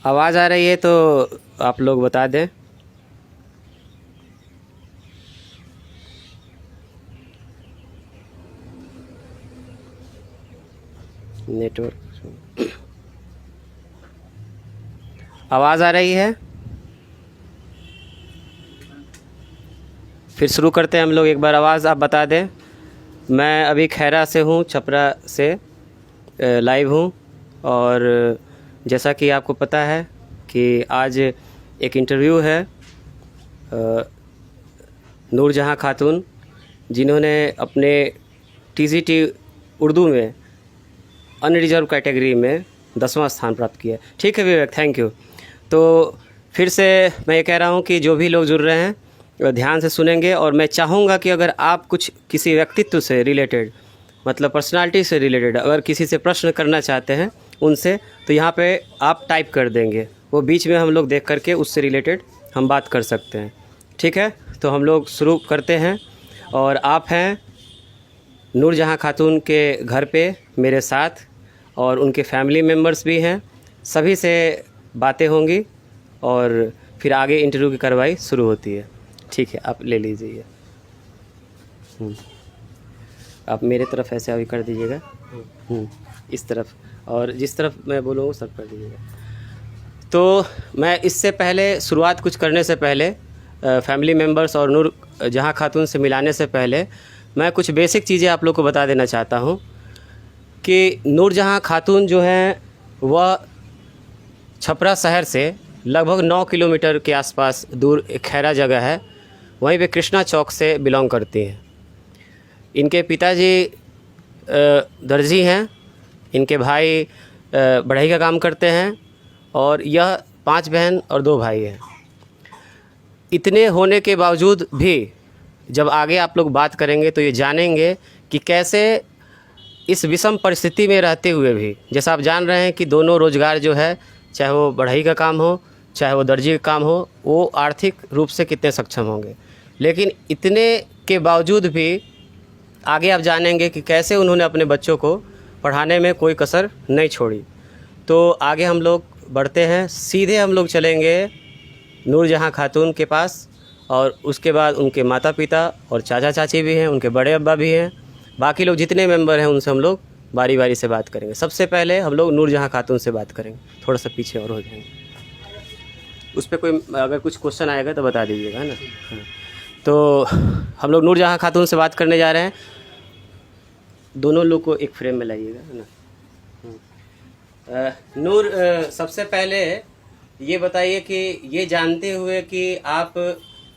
आवाज़ आ रही है तो आप लोग बता दें। नेटवर्क आवाज़ आ रही है? फिर शुरू करते हैं हम लोग। एक बार आवाज़ आप बता दें। मैं अभी खैरा से हूँ, छपरा से लाइव हूँ। और जैसा कि आपको पता है कि आज एक इंटरव्यू है नूरजहां खातून, जिन्होंने अपने टीजीटी उर्दू में अनरिजर्व कैटेगरी में 10वां स्थान प्राप्त किया। ठीक है विवेक, थैंक यू। तो फिर से मैं ये कह रहा हूँ कि जो भी लोग जुड़ रहे हैं ध्यान से सुनेंगे, और मैं चाहूँगा कि अगर आप कुछ किसी व्यक्तित्व से रिलेटेड, मतलब पर्सनालिटी से रिलेटेड अगर किसी से प्रश्न करना चाहते हैं उनसे, तो यहाँ पे आप टाइप कर देंगे, वो बीच में हम लोग देख करके उससे रिलेटेड हम बात कर सकते हैं। ठीक है, तो हम लोग शुरू करते हैं। और आप हैं नूरजहां खातून के घर पे मेरे साथ, और उनके फैमिली मेम्बर्स भी हैं। सभी से बातें होंगी और फिर आगे इंटरव्यू की कार्रवाई शुरू होती है। ठीक है, आप ले लीजिए। आप मेरे तरफ ऐसे अभी कर दीजिएगा, इस तरफ, और जिस तरफ मैं बोलूँगा सब कर दीजिएगा। तो मैं इससे पहले शुरुआत कुछ करने से पहले फैमिली मेम्बर्स और नूरजहां खातून से मिलाने से पहले मैं कुछ बेसिक चीज़ें आप लोग को बता देना चाहता हूं कि नूरजहां खातून जो हैं वह छपरा शहर से लगभग 9 किलोमीटर के आसपास दूर एक खैरा जगह है, वहीं पे कृष्णा चौक से बिलोंग करती हैं। इनके पिताजी दर्जी हैं, इनके भाई बढ़ई का काम करते हैं, और यह 5 बहन और 2 भाई हैं। इतने होने के बावजूद भी जब आगे आप लोग बात करेंगे तो ये जानेंगे कि कैसे इस विषम परिस्थिति में रहते हुए भी, जैसा आप जान रहे हैं कि दोनों रोज़गार जो है, चाहे वो बढ़ई का काम हो चाहे वो दर्जी का काम हो, वो आर्थिक रूप से कितने सक्षम होंगे। लेकिन इतने के बावजूद भी आगे आप जानेंगे कि कैसे उन्होंने अपने बच्चों को पढ़ाने में कोई कसर नहीं छोड़ी। तो आगे हम लोग बढ़ते हैं, सीधे हम लोग चलेंगे नूरजहां खातून के पास, और उसके बाद उनके माता पिता और चाचा चाची भी हैं, उनके बड़े अब्बा भी हैं, बाकी लोग जितने मेंबर हैं उनसे हम लोग बारी बारी से बात करेंगे। सबसे पहले हम लोग नूरजहां खातून से बात करेंगे। थोड़ा सा पीछे और हो जाएंगे, उस पर कोई अगर कुछ क्वेश्चन आएगा तो बता दीजिएगा, है ना। तो हम लोग नूरजहां खातून से बात करने जा रहे हैं। दोनों लोग को एक फ्रेम में लाइएगा, है ना। नूर, सबसे पहले ये बताइए कि ये जानते हुए कि आप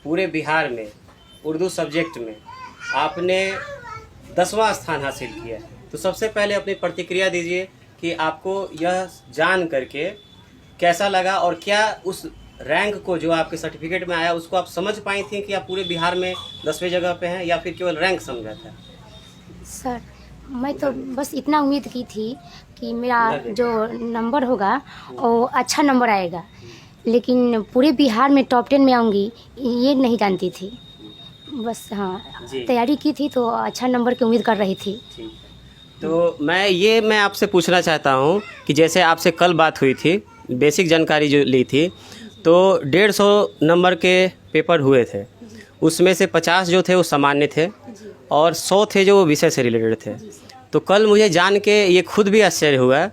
पूरे बिहार में उर्दू सब्जेक्ट में आपने 10वां स्थान हासिल किया है, तो सबसे पहले अपनी प्रतिक्रिया दीजिए कि आपको यह जान करके कैसा लगा, और क्या उस रैंक को जो आपके सर्टिफिकेट में आया उसको आप समझ पाई थी कि आप पूरे बिहार में 10वें जगह पे हैं, या फिर केवल रैंक समझा था? सर, मैं तो बस इतना उम्मीद की थी कि मेरा जो नंबर होगा वो अच्छा नंबर आएगा, लेकिन पूरे बिहार में टॉप 10 में आऊँगी ये नहीं जानती थी। बस हाँ, तैयारी की थी तो अच्छा नंबर की उम्मीद कर रही थी। तो मैं आपसे पूछना चाहता हूँ कि जैसे आपसे कल बात हुई थी, बेसिक जानकारी जो ली थी, तो 150 नंबर के पेपर हुए थे, उसमें से 50 जो थे वो सामान्य थे और 100 थे जो वो विषय से रिलेटेड थे। तो कल मुझे जान के ये खुद भी आश्चर्य हुआ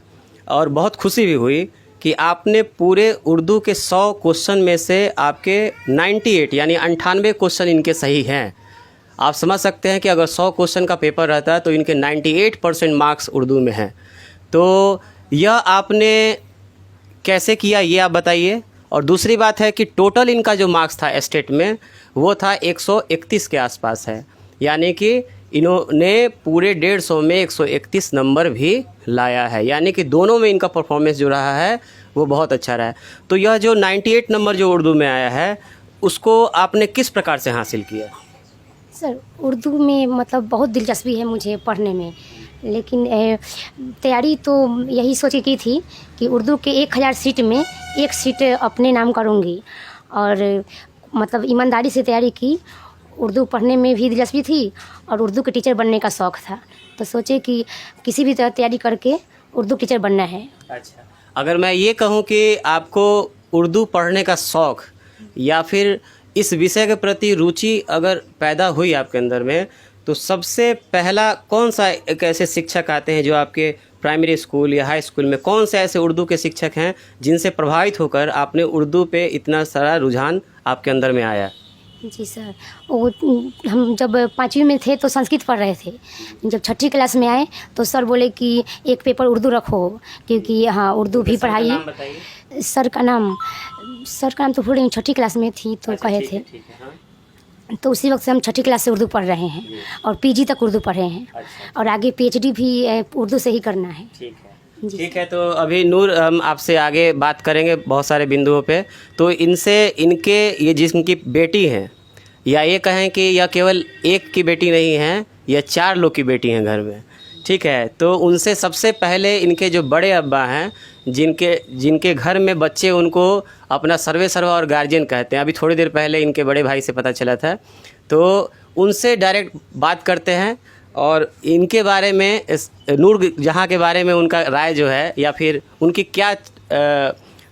और बहुत खुशी भी हुई कि आपने पूरे उर्दू के 100 क्वेश्चन में से आपके 98 यानी 98 क्वेश्चन इनके सही हैं। आप समझ सकते हैं कि अगर 100 क्वेश्चन का पेपर रहता है तो इनके 98% मार्क्स उर्दू में हैं। तो यह आपने कैसे किया ये आप बताइए। और दूसरी बात है कि टोटल इनका जो मार्क्स था स्टेट में वो था 131 के आसपास है, यानी कि इन्होंने पूरे 150 में 131 नंबर भी लाया है, यानी कि दोनों में इनका परफॉर्मेंस जो रहा है वो बहुत अच्छा रहा है। तो यह जो 98 नंबर जो उर्दू में आया है उसको आपने किस प्रकार से हासिल किया? सर, उर्दू में मतलब बहुत दिलचस्पी है मुझे पढ़ने में, लेकिन तैयारी तो यही सोच के की थी कि उर्दू के 1000 सीट में 1 सीट अपने नाम करूँगी, और मतलब ईमानदारी से तैयारी की। उर्दू पढ़ने में भी दिलचस्पी थी और उर्दू के टीचर बनने का शौक़ था, तो सोचे कि किसी भी तरह तैयारी करके उर्दू टीचर बनना है। अच्छा, अगर मैं ये कहूँ कि आपको उर्दू पढ़ने का शौक़ या फिर इस विषय के प्रति रुचि अगर पैदा हुई आपके अंदर में, तो सबसे पहला कौन सा एक ऐसे शिक्षक आते हैं जो आपके प्राइमरी स्कूल या हाई स्कूल में, कौन से ऐसे उर्दू के शिक्षक हैं जिनसे प्रभावित होकर आपने उर्दू पे इतना सारा रुझान आपके अंदर में आया? जी सर, वो हम जब 5वीं में थे तो संस्कृत पढ़ रहे थे। जब 6ठी क्लास में आए तो सर बोले कि एक पेपर उर्दू रखो, क्योंकि हाँ उर्दू भी पढ़ाइए। सर का नाम तो भूल रही, 6ठी क्लास में थी तो कहे थे। तो उसी वक्त से हम 6ठी क्लास से उर्दू पढ़ रहे हैं और पीजी तक उर्दू पढ़े हैं। और आगे पीएचडी भी उर्दू से ही करना है। ठीक है, तो अभी नूर हम आपसे आगे बात करेंगे बहुत सारे बिंदुओं पे। तो इनसे इनके ये जिनकी बेटी हैं, या ये कहें कि यह केवल एक की बेटी नहीं है, यह 4 लोग की बेटी हैं घर में, ठीक है। तो उनसे सबसे पहले इनके जो बड़े अब्बा हैं, जिनके घर में बच्चे उनको अपना सर्वे सर्वा और गार्जियन कहते हैं, अभी थोड़ी देर पहले इनके बड़े भाई से पता चला था, तो उनसे डायरेक्ट बात करते हैं और इनके बारे में, इस नूर जहाँ के बारे में उनका राय जो है, या फिर उनकी क्या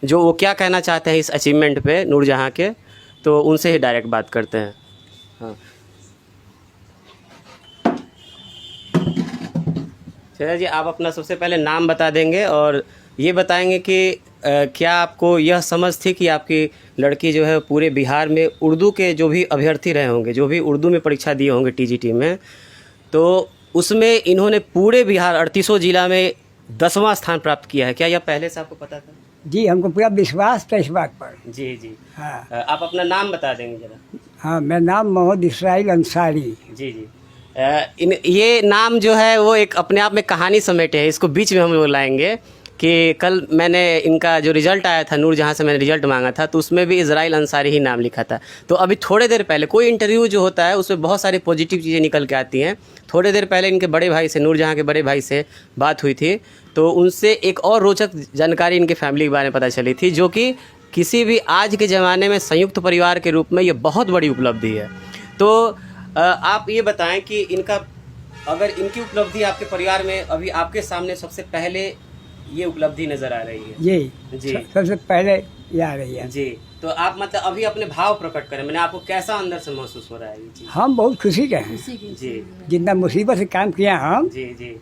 जो वो क्या कहना चाहते हैं इस अचीवमेंट पे नूर जहाँ के, तो उनसे ही डायरेक्ट बात करते हैं। हाँ चलिए जी, आप अपना सबसे पहले नाम बता देंगे और ये बताएंगे कि क्या आपको यह समझ थी कि आपकी लड़की जो है पूरे बिहार में उर्दू के जो भी अभ्यर्थी रहे होंगे, जो भी उर्दू में परीक्षा दिए होंगे टीजीटी में, तो उसमें इन्होंने पूरे बिहार 38 जिला में 10वां स्थान प्राप्त किया है? क्या यह पहले से आपको पता था? जी, हमको पूरा विश्वास था इस बात पर। जी जी, हाँ। आप अपना नाम बता देंगे जरा? हाँ, मेरा नाम मोहम्मद इसराइल अंसारी। जी जी, ये नाम जो है वो एक अपने आप में कहानी समेटे है, इसको बीच में हम लोग लाएंगे कि कल मैंने इनका जो रिज़ल्ट आया था, नूर जहाँ से मैंने रिज़ल्ट मांगा था, तो उसमें भी इज़राइल अंसारी ही नाम लिखा था। तो अभी थोड़े देर पहले कोई इंटरव्यू जो होता है उसमें बहुत सारी पॉजिटिव चीज़ें निकल के आती हैं। थोड़ी देर पहले इनके बड़े भाई से, नूर जहाँ के बड़े भाई से बात हुई थी, तो उनसे एक और रोचक जानकारी इनके फैमिली के बारे में पता चली थी, जो कि किसी भी आज के ज़माने में संयुक्त परिवार के रूप में ये बहुत बड़ी उपलब्धि है। तो आप ये बताएं कि अगर इनकी उपलब्धि आपके परिवार में अभी आपके सामने सबसे पहले ये उपलब्धि नज़र आ रही है? जी, सबसे पहले ये आ रही है। जी, तो आप मतलब अभी अपने भाव प्रकट करें, मैंने आपको कैसा अंदर से महसूस हो रहा है ये चीज़? हम बहुत खुशी के हैं जी, जितना मुसीबत से काम किया हम। जी जी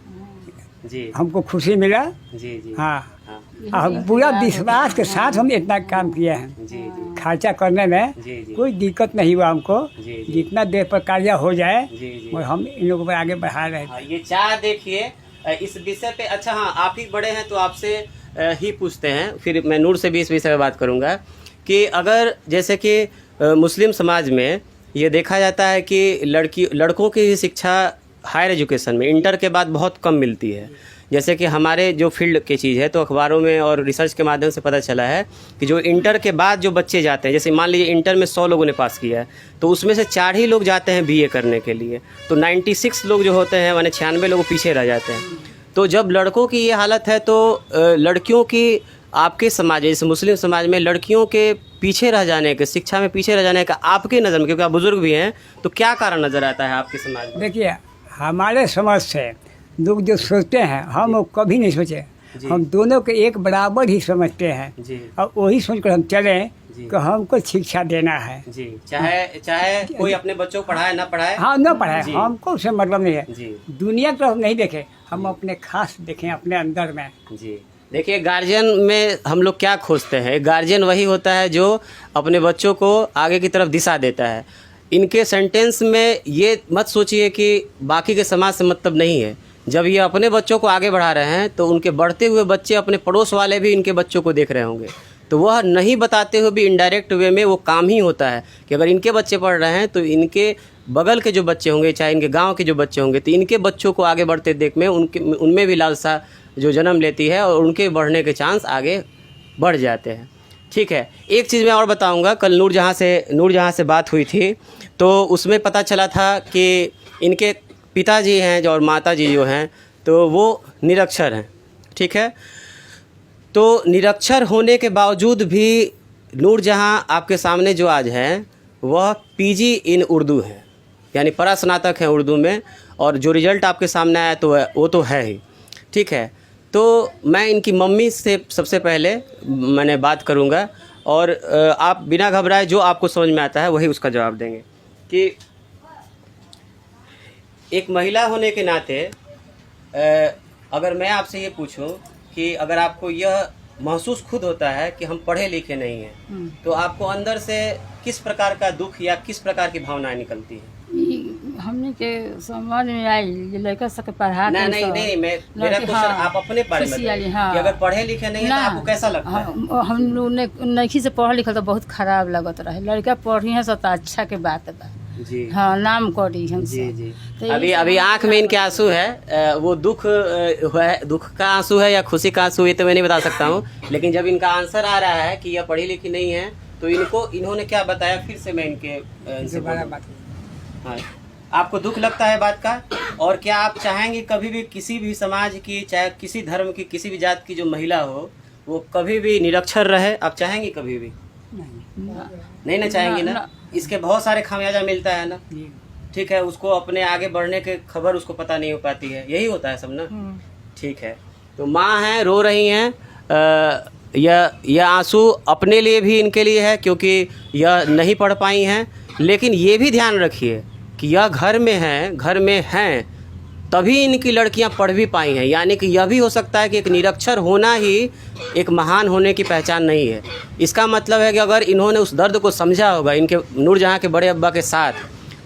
जी, हमको खुशी मिला। जी जी, हाँ, हाँ, हम पूरा विश्वास के साथ हम इतना काम किया है। जी जी, खर्चा करने में जी जी, कोई दिक्कत नहीं हुआ हमको। जी जी, जितना देर पर कार्य हो जाए जी जी, वो हम इन लोगों पर आगे बढ़ा रहे हाँ, ये 4 देखिए इस विषय पे। अच्छा हाँ, आप ही बड़े हैं तो आपसे ही पूछते हैं, फिर मैं नूर से भी इस विषय पे बात करूँगा कि अगर जैसे कि मुस्लिम समाज में ये देखा जाता है कि लड़कों की शिक्षा हायर एजुकेशन में इंटर के बाद बहुत कम मिलती है। जैसे कि हमारे जो फील्ड की चीज़ है, तो अखबारों में और रिसर्च के माध्यम से पता चला है कि जो इंटर के बाद जो बच्चे जाते हैं, जैसे मान लीजिए इंटर में 100 लोगों ने पास किया है, तो उसमें से 4 ही लोग जाते हैं बीए करने के लिए, तो 96 लोग जो होते हैं, माने 96 लोग पीछे रह जाते हैं। तो जब लड़कों की ये हालत है, तो लड़कियों की आपके समाज, जैसे मुस्लिम समाज में लड़कियों के पीछे रह जाने के, शिक्षा में पीछे रह जाने का आपकी नज़र में, क्योंकि आप बुजुर्ग भी हैं, तो क्या कारण नज़र आता है आपके समाज में? देखिए, हमारे समझ से लोग जो सोचते हैं हम वो कभी नहीं सोचे। हम दोनों के एक बराबर ही समझते हैं जी, और वही सोचकर हम चलें कि हमको शिक्षा देना है। जी, चाहे कोई अपने बच्चों को पढ़ाए ना पढ़ाए। हाँ, न पढ़ाए, हमको उससे मतलब नहीं है। जी, दुनिया की तरफ नहीं देखें, हम अपने खास देखें अपने अंदर में। जी, देखिए गार्जियन में हम लोग क्या खोजते हैं? गार्जियन वही होता है जो अपने बच्चों को आगे की तरफ दिशा देता है। इनके सेंटेंस में ये मत सोचिए कि बाकी के समाज से मतलब नहीं है। जब ये अपने बच्चों को आगे बढ़ा रहे हैं, तो उनके बढ़ते हुए बच्चे, अपने पड़ोस वाले भी इनके बच्चों को देख रहे होंगे, तो वह नहीं बताते हुए भी इनडायरेक्ट वे में वो काम ही होता है कि अगर इनके बच्चे पढ़ रहे हैं, तो इनके बगल के जो बच्चे होंगे, चाहे इनके गांव के जो बच्चे होंगे, तो इनके बच्चों को आगे बढ़ते देख में उनमें भी लालसा जो जन्म लेती है और उनके बढ़ने के चांस आगे बढ़ जाते हैं। ठीक है, एक चीज़ मैं और बताऊंगा। कल नूर जहाँ से बात हुई थी, तो उसमें पता चला था कि इनके पिताजी हैं जो और माताजी जो हैं, तो वो निरक्षर हैं। ठीक है, तो निरक्षर होने के बावजूद भी नूर जहाँ आपके सामने जो आज है, वह पीजी इन उर्दू है, यानी परास्नातक हैं उर्दू में, और जो रिज़ल्ट आपके सामने आया तो वो तो है ही। ठीक है, तो मैं इनकी मम्मी से सबसे पहले मैंने बात करूँगा और आप बिना घबराए जो आपको समझ में आता है वही उसका जवाब देंगे कि एक महिला होने के नाते अगर मैं आपसे ये पूछूं कि अगर आपको यह महसूस खुद होता है कि हम पढ़े लिखे नहीं हैं तो आपको अंदर से किस प्रकार का दुख या किस प्रकार की भावनाएं निकलती हैं? हमने के समझ में आई ये लड़का सबके पढ़ा नहीं नहीं नहीं, मैं मेरा क्वेश्चन आप अपने बारे में बताइए कि अगर पढ़े लिखे नहीं है तो आपको कैसा लगता है? हम लोग ने नहीं से पढ़ल लिखल तो बहुत खराब लगत रहे। लड़का पढ़ी है सब तो अच्छा के बात बा जी हाँ, नाम करी हम जी जी। तो अभी अभी आंख में इनके आंसू है, वो दुख है, दुख का आंसू है या खुशी का आंसू ये तो मैं नहीं बता सकता हूँ, लेकिन जब इनका आंसर आ रहा है कि यह पढ़ी लिखी नहीं है तो इन्होंने क्या बताया, फिर से मैं इनसे हाँ, आपको दुख लगता है बात का? और क्या आप चाहेंगे कभी भी किसी भी समाज की, चाहे किसी धर्म की, किसी भी जात की जो महिला हो वो कभी भी निरक्षर रहे? आप चाहेंगे कभी भी? नहीं ना चाहेंगे ना? इसके बहुत सारे खामियाजा मिलता है ना, ठीक है, उसको अपने आगे बढ़ने के खबर उसको पता नहीं हो पाती है, यही होता है सब ना। ठीक है, तो माँ हैं, रो रही हैं, यह आंसू अपने लिए भी इनके लिए है क्योंकि यह नहीं पढ़ पाई हैं, लेकिन ये भी ध्यान रखिए कि यह घर में हैं तभी इनकी लड़कियां पढ़ भी पाई हैं, यानी कि यह भी हो सकता है कि एक निरक्षर होना ही एक महान होने की पहचान नहीं है। इसका मतलब है कि अगर इन्होंने उस दर्द को समझा होगा इनके नूरजहाँ के बड़े अब्बा के साथ,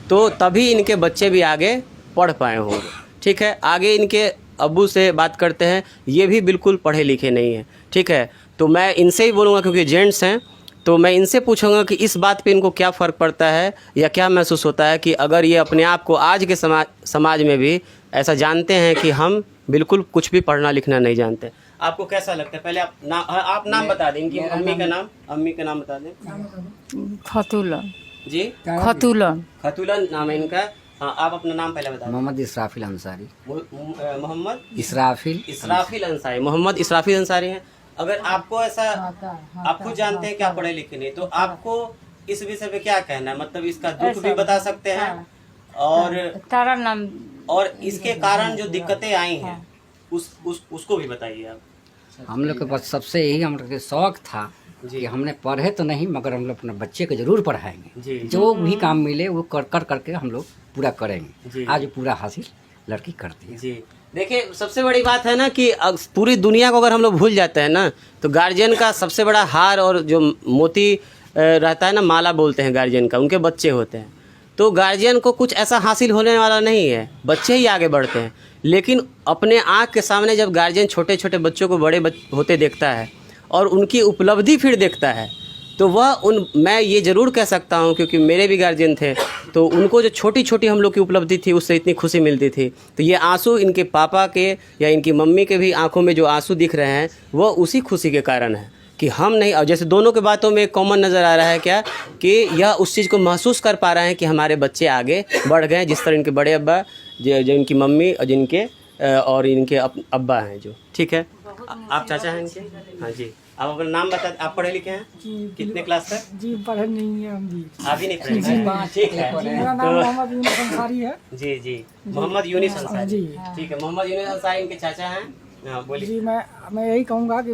तो तभी इनके बच्चे भी आगे पढ़ पाए होंगे। ठीक है, आगे इनके अब्बू से बात करते हैं, ये भी बिल्कुल पढ़े लिखे नहीं हैं। ठीक है, तो मैं इनसे ही बोलूँगा क्योंकि जेंट्स हैं, तो मैं इनसे पूछूंगा कि इस बात पे इनको क्या फ़र्क पड़ता है या क्या महसूस होता है कि अगर ये अपने आप को आज के समाज में भी ऐसा जानते हैं कि हम बिल्कुल कुछ भी पढ़ना लिखना नहीं जानते। आपको कैसा लगता है? पहले आप नाम बता दें, इनकी अम्मी का नाम बता दें। खतुलन जी, खतुलन नाम है इनका। हाँ, आप अपना नाम पहले बता दें। मोहम्मद इसराफिल अंसारी। मोहम्मद इसराफिल अंसारी। मोहम्मद इसराफिल अंसारी हैं। अगर आपको ऐसा, आप खुद जानते हैं कि आप पढ़े लिखे नहीं, तो आपको इस विषय पे क्या कहना है? मतलब इसका दुख भी बता सकते हैं और तारा नाम और इसके कारण जो दिक्कतें आई हैं उसको भी बताइए आप। हम लोग के पास सबसे यही हम लोग के शौक था कि हमने पढ़े तो नहीं मगर हम लोग अपने बच्चे को जरूर पढ़ाएंगे, जो भी काम मिले वो कर करके हम लोग पूरा करेंगे। आज पूरा हासिल लड़की करती है। जी, देखिए सबसे बड़ी बात है ना कि पूरी दुनिया को अगर हम लोग भूल जाते हैं ना, तो गार्जियन का सबसे बड़ा हार और जो मोती रहता है ना, माला बोलते हैं गार्जियन का, उनके बच्चे होते हैं। तो गार्जियन को कुछ ऐसा हासिल होने वाला नहीं है, बच्चे ही आगे बढ़ते हैं। लेकिन अपने आँख के सामने जब गार्जियन छोटे छोटे बच्चों को बड़े होते देखता है और उनकी उपलब्धि फिर देखता है, तो मैं ये ज़रूर कह सकता हूँ क्योंकि मेरे भी गार्जियन थे, तो उनको जो छोटी छोटी हम लोग की उपलब्धि थी उससे इतनी खुशी मिलती थी। तो ये आंसू इनके पापा के या इनकी मम्मी के भी आंखों में जो आंसू दिख रहे हैं वो उसी खुशी के कारण है कि हम नहीं, और जैसे दोनों के बातों में कॉमन नज़र आ रहा है क्या कि यह उस चीज़ को महसूस कर पा रहे हैं कि हमारे बच्चे आगे बढ़ गए, जिस तरह इनके बड़े अब्बा, जो इनकी मम्मी और जिनके और इनके अब्बा हैं जो। ठीक है, आप चाचा हैं इनके? हाँ जी, आप अपना नाम बता। आप पढ़े लिखे हैं? कितने क्लास तक? जी पढ़े नहीं है हम जी। अभी नहीं पढ़े? ठीक है, मेरा नाम मोहम्मद यूनिस अंसारी है। जी जी, मोहम्मद यूनिस अंसारी। ठीक है, मोहम्मद यूनिस अंसारी इनके चाचा हैं। हाँ बोलिए। जी मैं यही कहूँगा कि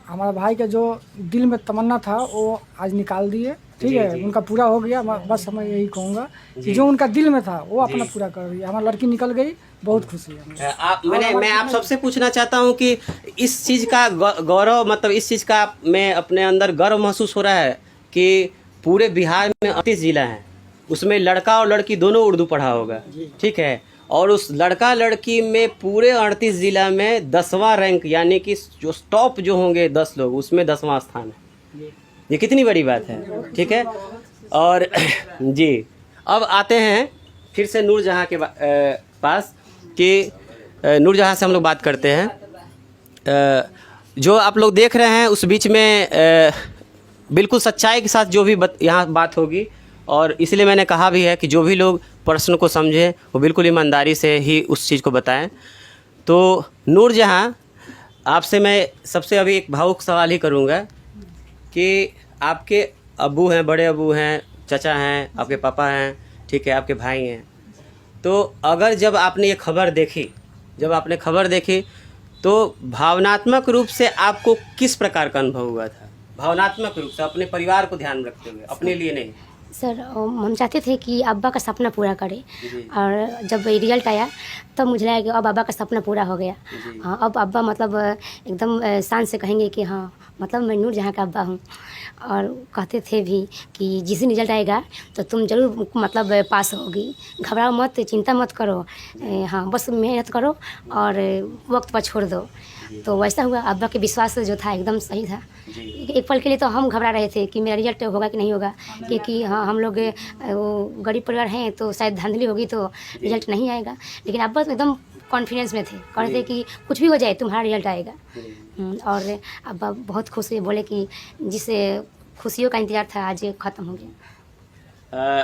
हमारा भाई का जो दिल में तमन्ना था वो आज निकाल दिए। ठीक है, उनका पूरा हो गया। बस मैं यही कहूँगा कि जो उनका दिल में था वो अपना पूरा कर रही है। हमारी लड़की निकल गई, बहुत खुशी है। मैं आप सबसे पूछना चाहता हूँ कि इस चीज़ का गौरव, मतलब इस चीज़ का मैं अपने अंदर गर्व महसूस हो रहा है कि पूरे बिहार में 38 जिला हैं, उसमें लड़का और लड़की दोनों उर्दू पढ़ा होगा। ठीक है, और उस लड़का लड़की में पूरे 38 जिला में 10वां रैंक, यानी कि जो टॉप जो होंगे 10 लोग, उसमें 10वां स्थान है। ये कितनी बड़ी बात है। ठीक है, और जी अब आते हैं फिर से नूरजहाँ के पास कि नूरजहाँ से हम लोग बात करते हैं। जो आप लोग देख रहे हैं उस बीच में बिल्कुल सच्चाई के साथ जो भी यहाँ बात होगी, और इसलिए मैंने कहा भी है कि जो भी लोग प्रश्न को समझें वो बिल्कुल ईमानदारी से ही उस चीज़ को बताएं। तो नूरजहाँ, आपसे मैं सबसे अभी एक भावुक सवाल ही करूँगा कि आपके अब्बू हैं, बड़े अब्बू हैं, चाचा हैं, आपके पापा हैं, ठीक है, आपके भाई हैं, तो अगर जब आपने ये खबर देखी, तो भावनात्मक रूप से आपको किस प्रकार का अनुभव हुआ था? भावनात्मक रूप से अपने परिवार को ध्यान रखते हुए, अपने लिए नहीं। सर हम चाहते थे कि अब्बा का सपना पूरा करे, जी। और जब रिजल्ट आया तब मुझे लगा कि अब अब्बा का सपना पूरा हो गया। जी। हाँ, अब अब्बा मतलब एकदम शान से कहेंगे कि हाँ मतलब मैं नूर जहाँ का अब्बा हूँ। और कहते थे भी कि जिस दिन रिजल्ट आएगा तो तुम जरूर मतलब पास होगी, घबराओ मत, चिंता मत करो, हाँ बस मेहनत करो और वक्त पर छोड़ दो। तो वैसा हुआ, अब्बा के विश्वास जो था एकदम सही था। एक पल के लिए तो हम घबरा रहे थे कि मेरा रिजल्ट होगा कि नहीं होगा, क्योंकि हाँ हम लोग वो गरीब परिवार हैं तो शायद धांधली होगी तो रिजल्ट नहीं आएगा। लेकिन अब्बा तो एकदम कॉन्फिडेंस में थे, कह रहे थे कि कुछ भी हो जाए तुम्हारा रिजल्ट आएगा। और अब्बा बहुत खुश हुए, बोले कि जिससे खुशियों का इंतजार था आज ख़त्म हो गया।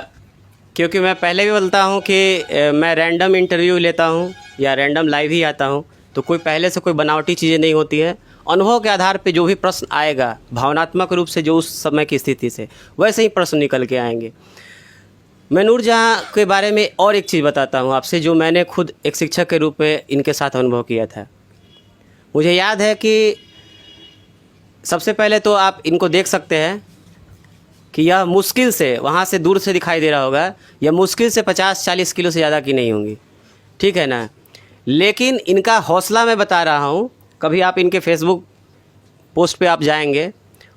क्योंकि मैं पहले भी बोलता हूँ कि मैं रैंडम इंटरव्यू लेता हूँ या रैंडम लाइव ही आता हूँ, तो कोई पहले से कोई बनावटी चीज़ें नहीं होती है। अनुभव के आधार पे जो भी प्रश्न आएगा, भावनात्मक रूप से जो उस समय की स्थिति से, वैसे ही प्रश्न निकल के आएंगे। मैं नूरजहाँ के बारे में और एक चीज़ बताता हूँ आपसे, जो मैंने खुद एक शिक्षक के रूप में इनके साथ अनुभव किया था। मुझे याद है कि सबसे पहले तो आप इनको देख सकते हैं कि यह मुश्किल से, वहाँ से दूर से दिखाई दे रहा होगा, यह मुश्किल से 50-40 किलो से ज़्यादा की नहीं होंगी, ठीक है ना। लेकिन इनका हौसला मैं बता रहा हूँ, कभी आप इनके फेसबुक पोस्ट पे आप जाएंगे,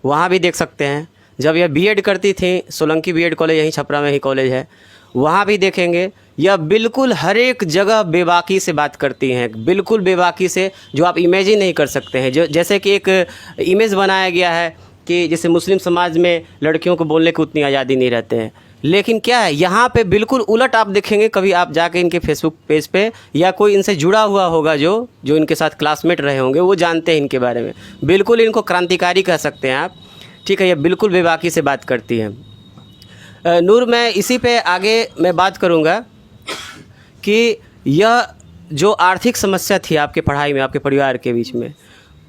वहाँ भी देख सकते हैं। जब यह बीएड करती थी, सोलंकी बीएड कॉलेज यहीं छपरा में ही कॉलेज है, वहाँ भी देखेंगे, यह बिल्कुल हर एक जगह बेबाकी से बात करती हैं, बिल्कुल बेबाकी से, जो आप इमेजिन नहीं कर सकते हैं। जो जैसे कि एक इमेज बनाया गया है कि जैसे मुस्लिम समाज में लड़कियों को बोलने की उतनी आज़ादी नहीं रहते हैं, लेकिन क्या है यहाँ पे बिल्कुल उलट आप देखेंगे। कभी आप जाके इनके फेसबुक पेज पे, या कोई इनसे जुड़ा हुआ होगा जो इनके साथ क्लासमेट रहे होंगे, वो जानते हैं इनके बारे में। बिल्कुल इनको क्रांतिकारी कह सकते हैं आप, ठीक है। ये बिल्कुल बेबाकी से बात करती हैं। नूर, मैं इसी पे आगे मैं बात करूँगा कि यह जो आर्थिक समस्या थी आपके पढ़ाई में, आपके परिवार के बीच में,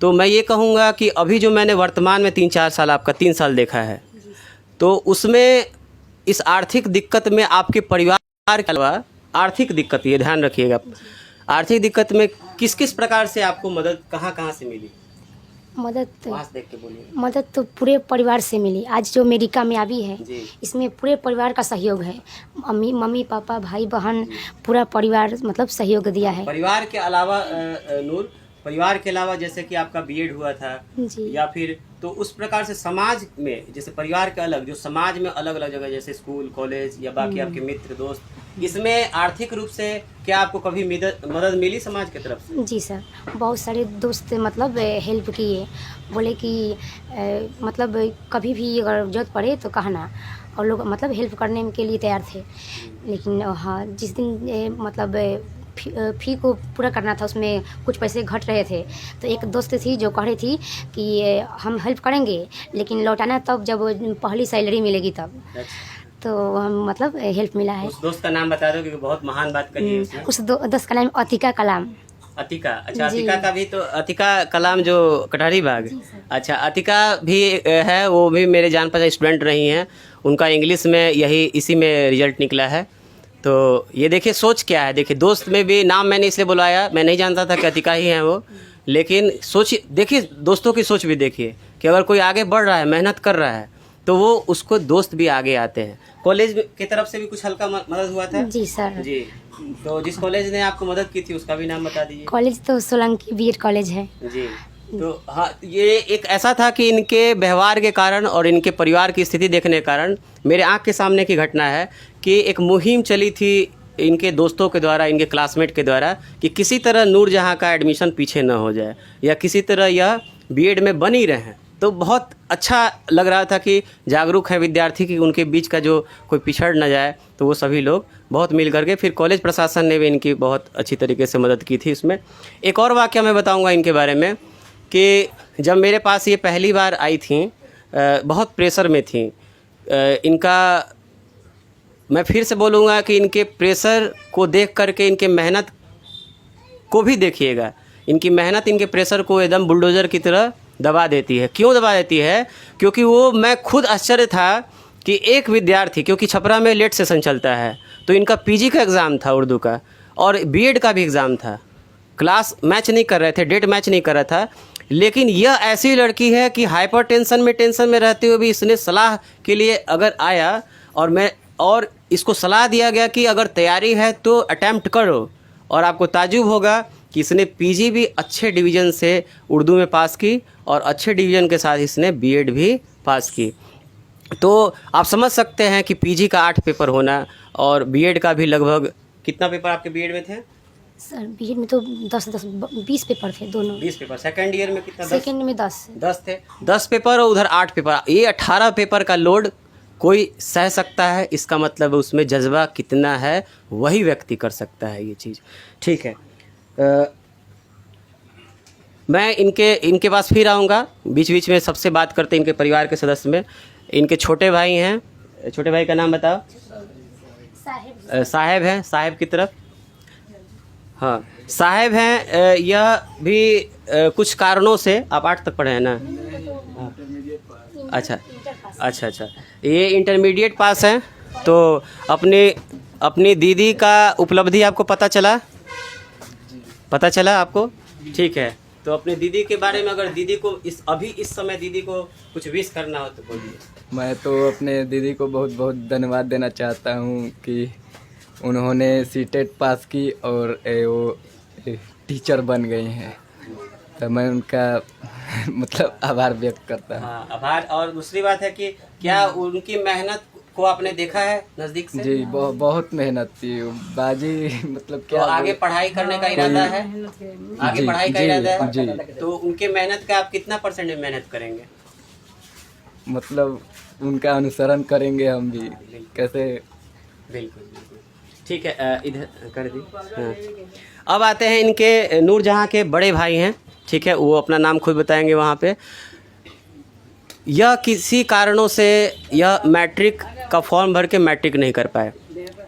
तो मैं ये कहूँगा कि अभी जो मैंने वर्तमान में 3-4 साल, आपका 3 साल देखा है, तो उसमें इस आर्थिक दिक्कत में आपके परिवार के अलावा आर्थिक दिक्कत, ये ध्यान रखिएगा, आर्थिक दिक्कत में किस किस प्रकार से आपको मदद कहाँ से मिली? वहाँ से देख के बोलिए। मदद तो पूरे परिवार से मिली। आज जो मेरी कामयाबी है, इसमें पूरे परिवार का सहयोग है। मम्मी पापा, भाई बहन, पूरा परिवार मतलब सहयोग दिया है। परिवार के अलावा नूर, परिवार के अलावा जैसे कि आपका बीएड हुआ था जी, या फिर तो उस प्रकार से समाज में, जैसे परिवार के अलग, जो समाज में अलग अलग जगह जैसे स्कूल, कॉलेज या बाकी आपके मित्र दोस्त, इसमें आर्थिक रूप से क्या आपको कभी मदद मिली समाज की तरफ से? जी सर, बहुत सारे दोस्त मतलब हेल्प किए, बोले कि मतलब कभी भी अगर जरूरत पड़े तो कहना, और लोग मतलब हेल्प करने के लिए तैयार थे। लेकिन हाँ, जिस दिन मतलब फी को पूरा करना था, उसमें कुछ पैसे घट रहे थे, तो एक दोस्त थी जो कह रही थी कि हम हेल्प करेंगे लेकिन लौटाना तब जब पहली सैलरी मिलेगी तब। तो हम मतलब हेल्प मिला है। उस दोस्त का नाम बता दो, क्योंकि बहुत महान बात कही है उसने। उस दोस्त का नाम अतिका कलाम। अतिका, अच्छा। अतिका का भी तो, अतिका कलाम जो कटहरी बाग, अच्छा, अतिका भी है, वो भी मेरे जान पहचान स्टूडेंट रही हैं। उनका इंग्लिश में यही इसी में रिजल्ट निकला है। तो ये देखिए सोच क्या है, देखिए दोस्त में भी नाम मैंने इसलिए बुलाया, मैं नहीं जानता था कि अतिका ही हैं वो, लेकिन सोचिए, देखिए दोस्तों की सोच भी देखिए कि अगर कोई आगे बढ़ रहा है, मेहनत कर रहा है, तो वो उसको दोस्त भी आगे आते हैं। कॉलेज की तरफ से भी कुछ हल्का मदद हुआ था? जी सर। जी, तो जिस कॉलेज ने आपको मदद की थी उसका भी नाम बता दीजिए। कॉलेज तो सोलंकी बीएड कॉलेज है। जी, तो हाँ, ये एक ऐसा था कि इनके व्यवहार के कारण और इनके परिवार की स्थिति देखने के कारण मेरे आँख के सामने की घटना है कि एक मुहिम चली थी इनके दोस्तों के द्वारा, इनके क्लासमेट के द्वारा, कि किसी तरह नूरजहाँ का एडमिशन पीछे न हो जाए या किसी तरह यह बीएड में बनी रहें। तो बहुत अच्छा लग रहा था कि जागरूक है विद्यार्थी कि उनके बीच का जो कोई पिछड़ न जाए, तो वो सभी लोग बहुत मिल करके, फिर कॉलेज प्रशासन ने भी इनकी बहुत अच्छी तरीके से मदद की थी इसमें। एक और वाक़या मैं बताऊंगा इनके बारे में कि जब मेरे पास ये पहली बार आई थी, बहुत प्रेशर में थी इनका, मैं फिर से बोलूँगा कि इनके प्रेशर को देख करके इनके मेहनत को भी देखिएगा। इनकी मेहनत इनके प्रेशर को एकदम बुलडोज़र की तरह दबा देती है। क्यों दबा देती है? क्योंकि वो, मैं खुद आश्चर्य था कि एक विद्यार्थी, क्योंकि छपरा में लेट सेशन चलता है, तो इनका पीजी का एग्ज़ाम था उर्दू का और बीएड का भी एग्ज़ाम था। क्लास मैच नहीं कर रहे थे, डेट मैच नहीं कर रहा था, लेकिन यह ऐसी लड़की है कि हाइपर टेंशन में रहते हुए भी इसने सलाह के लिए अगर आया और इसको सलाह दिया गया कि अगर तैयारी है तो अटैम्प्ट करो, और आपको ताज्जुब होगा कि इसने पीजी भी अच्छे डिवीज़न से उर्दू में पास की और अच्छे डिवीज़न के साथ इसने बीएड भी पास की। तो आप समझ सकते हैं कि पीजी का 8 पेपर होना और बीएड का भी लगभग कितना पेपर आपके बीएड में थे? सर बीएड में तो 20 पेपर थे दोनों। 20 पेपर। सेकेंड ईयर में कितना? सेकेंड में 10 थे। 10 पेपर और उधर 8 पेपर, ये 18 पेपर का लोड कोई सह सकता है। इसका मतलब उसमें जज्बा कितना है वही व्यक्ति कर सकता है ये चीज़। ठीक है, मैं इनके पास फिर आऊँगा, बीच बीच में सबसे बात करते हैं इनके परिवार के सदस्य में। इनके छोटे भाई हैं, छोटे भाई का नाम बताओ। साहेब हैं, साहेब की तरफ। हाँ, साहेब हैं। यह भी कुछ कारणों से, आप 8 तक पढ़े हैं ना? अच्छा, ये इंटरमीडिएट पास हैं। तो अपनी दीदी का उपलब्धि आपको पता चला आपको? ठीक है, तो अपनी दीदी के बारे में अगर दीदी को इस समय दीदी को कुछ विश करना हो तो बोलिए। मैं तो अपने दीदी को बहुत बहुत धन्यवाद देना चाहता हूँ कि उन्होंने सीटेट पास की और वो टीचर बन गई हैं, तो मैं उनका मतलब आभार व्यक्त करता हूँ। हाँ, आभार। और दूसरी बात है कि क्या उनकी मेहनत को आपने देखा है नज़दीक से? जी, बहुत मेहनत थी बाजी, मतलब क्या। तो आगे पढ़ाई करने का इरादा है? आगे पढ़ाई का इरादा है? जी। तो उनके मेहनत का आप कितना % मेहनत करेंगे? मतलब उनका अनुसरण करेंगे हम भी, कैसे। बिल्कुल। ठीक है, इधर कर दी। हाँ। अब आते हैं इनके नूरजहाँ के बड़े भाई हैं। ठीक है, वो अपना नाम खुद बताएंगे वहाँ पे। यह किसी कारणों से यह मैट्रिक का फॉर्म भर के मैट्रिक नहीं कर पाए।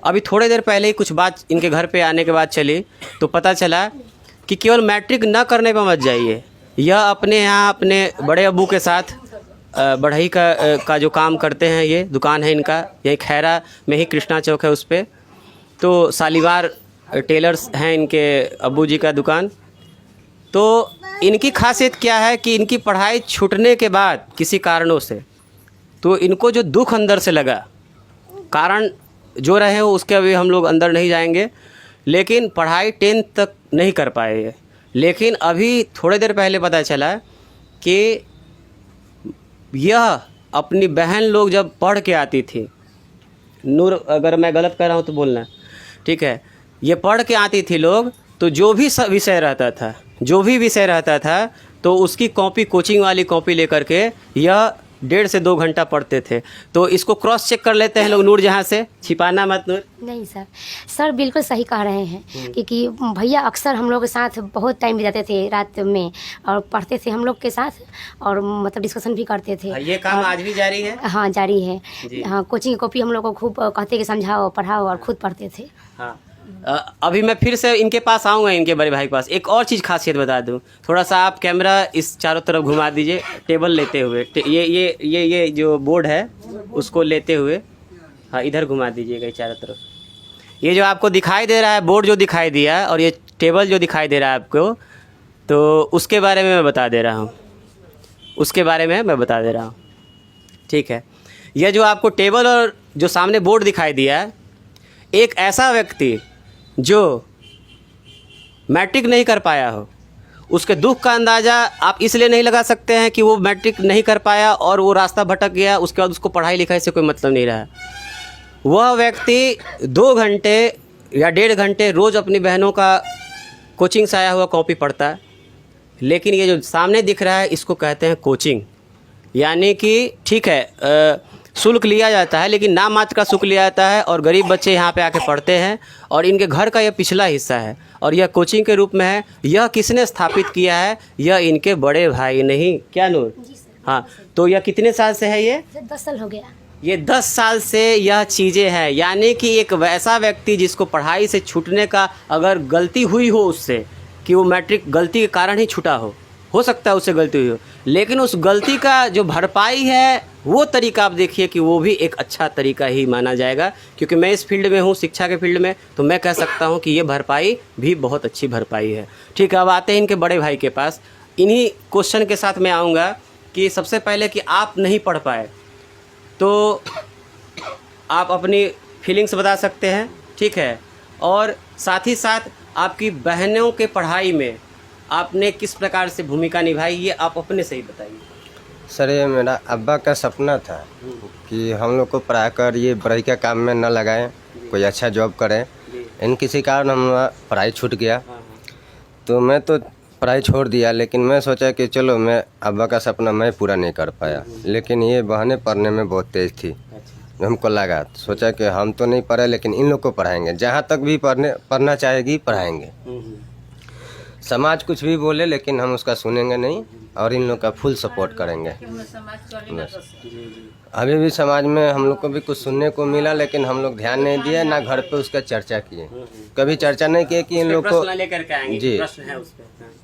अभी थोड़ी देर पहले ही कुछ बात इनके घर पे आने के बाद चली तो पता चला कि केवल मैट्रिक न करने पर मत जाइए, यह अपने यहाँ अपने बड़े अब्बू के साथ बढ़ई का जो काम करते हैं, ये दुकान है इनका, यही खैरा में ही कृष्णा चौक है उस पर। तो सालीवार टेलर्स हैं इनके अब्बू जी का दुकान। तो इनकी खासियत क्या है कि इनकी पढ़ाई छूटने के बाद किसी कारणों से, तो इनको जो दुख अंदर से लगा, कारण जो रहे हो उसके अभी हम लोग अंदर नहीं जाएंगे, लेकिन पढ़ाई 10th तक नहीं कर पाए ये। लेकिन अभी थोड़ी देर पहले पता चला कि यह अपनी बहन लोग जब पढ़ के आती थी, नूर अगर मैं गलत कर रहा हूँ तो बोलना, ठीक है, ये पढ़ के आती थी लोग, तो जो भी विषय रहता था तो उसकी कॉपी, कोचिंग वाली कॉपी लेकर के यह 1.5 से 2 घंटा पढ़ते थे। तो इसको क्रॉस चेक कर लेते हैं लोग नूरजहाँ से, छिपाना मत नूर। नहीं सर बिल्कुल सही कह रहे हैं, क्योंकि भैया अक्सर हम लोग के साथ बहुत टाइम बिताते थे रात में और पढ़ते थे हम लोग के साथ, और मतलब डिस्कशन भी करते थे। ये काम आज भी जारी है? हाँ, जारी है। हाँ, कोचिंग की कॉपी हम लोग को खूब कहते कि समझाओ, पढ़ाओ, और खुद पढ़ते थे। हाँ, अभी मैं फिर से इनके पास आऊँगा, इनके बड़े भाई के पास। एक और चीज़ खासियत बता दूँ, थोड़ा सा आप कैमरा इस चारों तरफ घुमा दीजिए, टेबल लेते हुए, ये जो बोर्ड है उसको लेते हुए, हाँ इधर घुमा दीजिएगा चारों तरफ। ये जो आपको दिखाई दे रहा है, बोर्ड जो दिखाई दिया और ये टेबल जो दिखाई दे रहा है आपको, तो उसके बारे में मैं बता दे रहा हूँ, ठीक है। यह जो आपको टेबल और जो सामने बोर्ड दिखाई दिया है, एक ऐसा व्यक्ति जो मैट्रिक नहीं कर पाया हो, उसके दुख का अंदाज़ा आप इसलिए नहीं लगा सकते हैं कि वो मैट्रिक नहीं कर पाया और वो रास्ता भटक गया, उसके बाद उसको पढ़ाई लिखाई से कोई मतलब नहीं रहा। वह व्यक्ति 2 घंटे या 1.5 घंटे रोज़ अपनी बहनों का कोचिंग से आया हुआ कॉपी पढ़ता है। लेकिन ये जो सामने दिख रहा है इसको कहते हैं कोचिंग, यानी कि ठीक है शुल्क लिया जाता है, लेकिन नाम मात्र का शुल्क लिया जाता है और गरीब बच्चे यहाँ पे आके पढ़ते हैं, और इनके घर का यह पिछला हिस्सा है और यह कोचिंग के रूप में है। यह किसने स्थापित किया है? यह इनके बड़े भाई नहीं, क्या नूर? हाँ, तो यह कितने साल से है? ये 10 साल हो गया। ये 10 साल से यह चीज़ें हैं, यानी कि एक वैसा व्यक्ति जिसको पढ़ाई से छूटने का अगर गलती हुई हो उससे, कि वो मैट्रिक गलती के कारण ही छूटा हो सकता है उससे गलती हुई हो, लेकिन उस गलती का जो भरपाई है वो तरीका आप देखिए कि वो भी एक अच्छा तरीका ही माना जाएगा, क्योंकि मैं इस फील्ड में हूँ, शिक्षा के फील्ड में, तो मैं कह सकता हूँ कि ये भरपाई भी बहुत अच्छी भरपाई है। ठीक है, अब आते हैं इनके बड़े भाई के पास। इन्हीं क्वेश्चन के साथ मैं आऊँगा कि सबसे पहले कि आप नहीं पढ़ पाए तो आप अपनी फीलिंग्स बता सकते हैं, ठीक है, और साथ ही साथ आपकी बहनों के पढ़ाई में आपने किस प्रकार से भूमिका निभाई, ये आप अपने से ही बताइए। सर ये मेरा अब्बा का सपना था कि हम लोग को पढ़ा कर ये पढ़ाई का काम में न लगाएं, कोई अच्छा जॉब करें। इन किसी कारण हम पढ़ाई छूट गया, तो मैं तो पढ़ाई छोड़ दिया। लेकिन मैं सोचा कि चलो मैं अब्बा का सपना मैं पूरा नहीं कर पाया, लेकिन ये बहनें पढ़ने में बहुत तेज़ थी। हमको लगा, सोचा कि हम तो नहीं पढ़े लेकिन इन लोग को पढ़ाएंगे, जहाँ तक भी पढ़ना चाहेगी पढ़ाएंगे। समाज कुछ भी बोले लेकिन हम उसका सुनेंगे नहीं और इन लोग का फुल सपोर्ट करेंगे। अभी भी समाज में हम लोग को भी कुछ सुनने को मिला, लेकिन हम लोग ध्यान नहीं दिए, ना घर पे उसका चर्चा किए। कभी चर्चा नहीं किए कि इन लोग को जी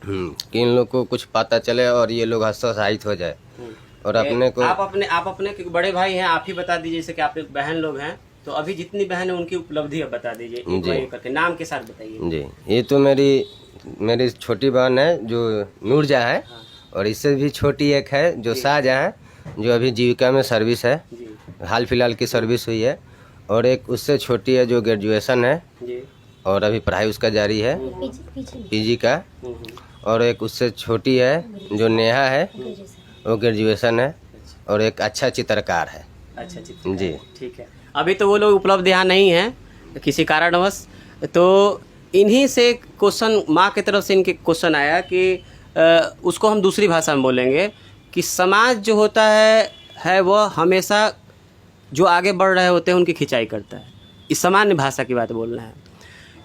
कि इन लोग को कुछ पता चले और ये लोग हतोत्साहित हो जाए और अपने को। आप अपने क्योंकि बड़े भाई हैं, आप ही बता दीजिए, जैसे कि आप बहन लोग हैं, तो अभी जितनी बहन है उनकी उपलब्धि अब बता दीजिए जी करके, नाम के साथ बताइए। जी, ये तो मेरी छोटी बहन है जो नूरजहाँ है, और इससे भी छोटी एक है जो शाहजहाँ है, जो अभी जीविका में सर्विस है, हाल फिलहाल की सर्विस हुई है। और एक उससे छोटी है जो ग्रेजुएशन है और अभी पढ़ाई उसका जारी है पीजी का। और एक उससे छोटी है जो नेहा है, वो ग्रेजुएशन है और एक अच्छा चित्रकार है। अच्छा चित्रकार, जी ठीक है। अभी तो वो लोग उपलब्ध यहाँ नहीं हैं किसी कारणवश, तो इन्हीं से क्वेश्चन, माँ की तरफ से इनके क्वेश्चन आया कि उसको हम दूसरी भाषा में बोलेंगे कि समाज जो होता है वह हमेशा जो आगे बढ़ रहे होते हैं उनकी खिंचाई करता है। इस सामान्य भाषा की बात बोलना है,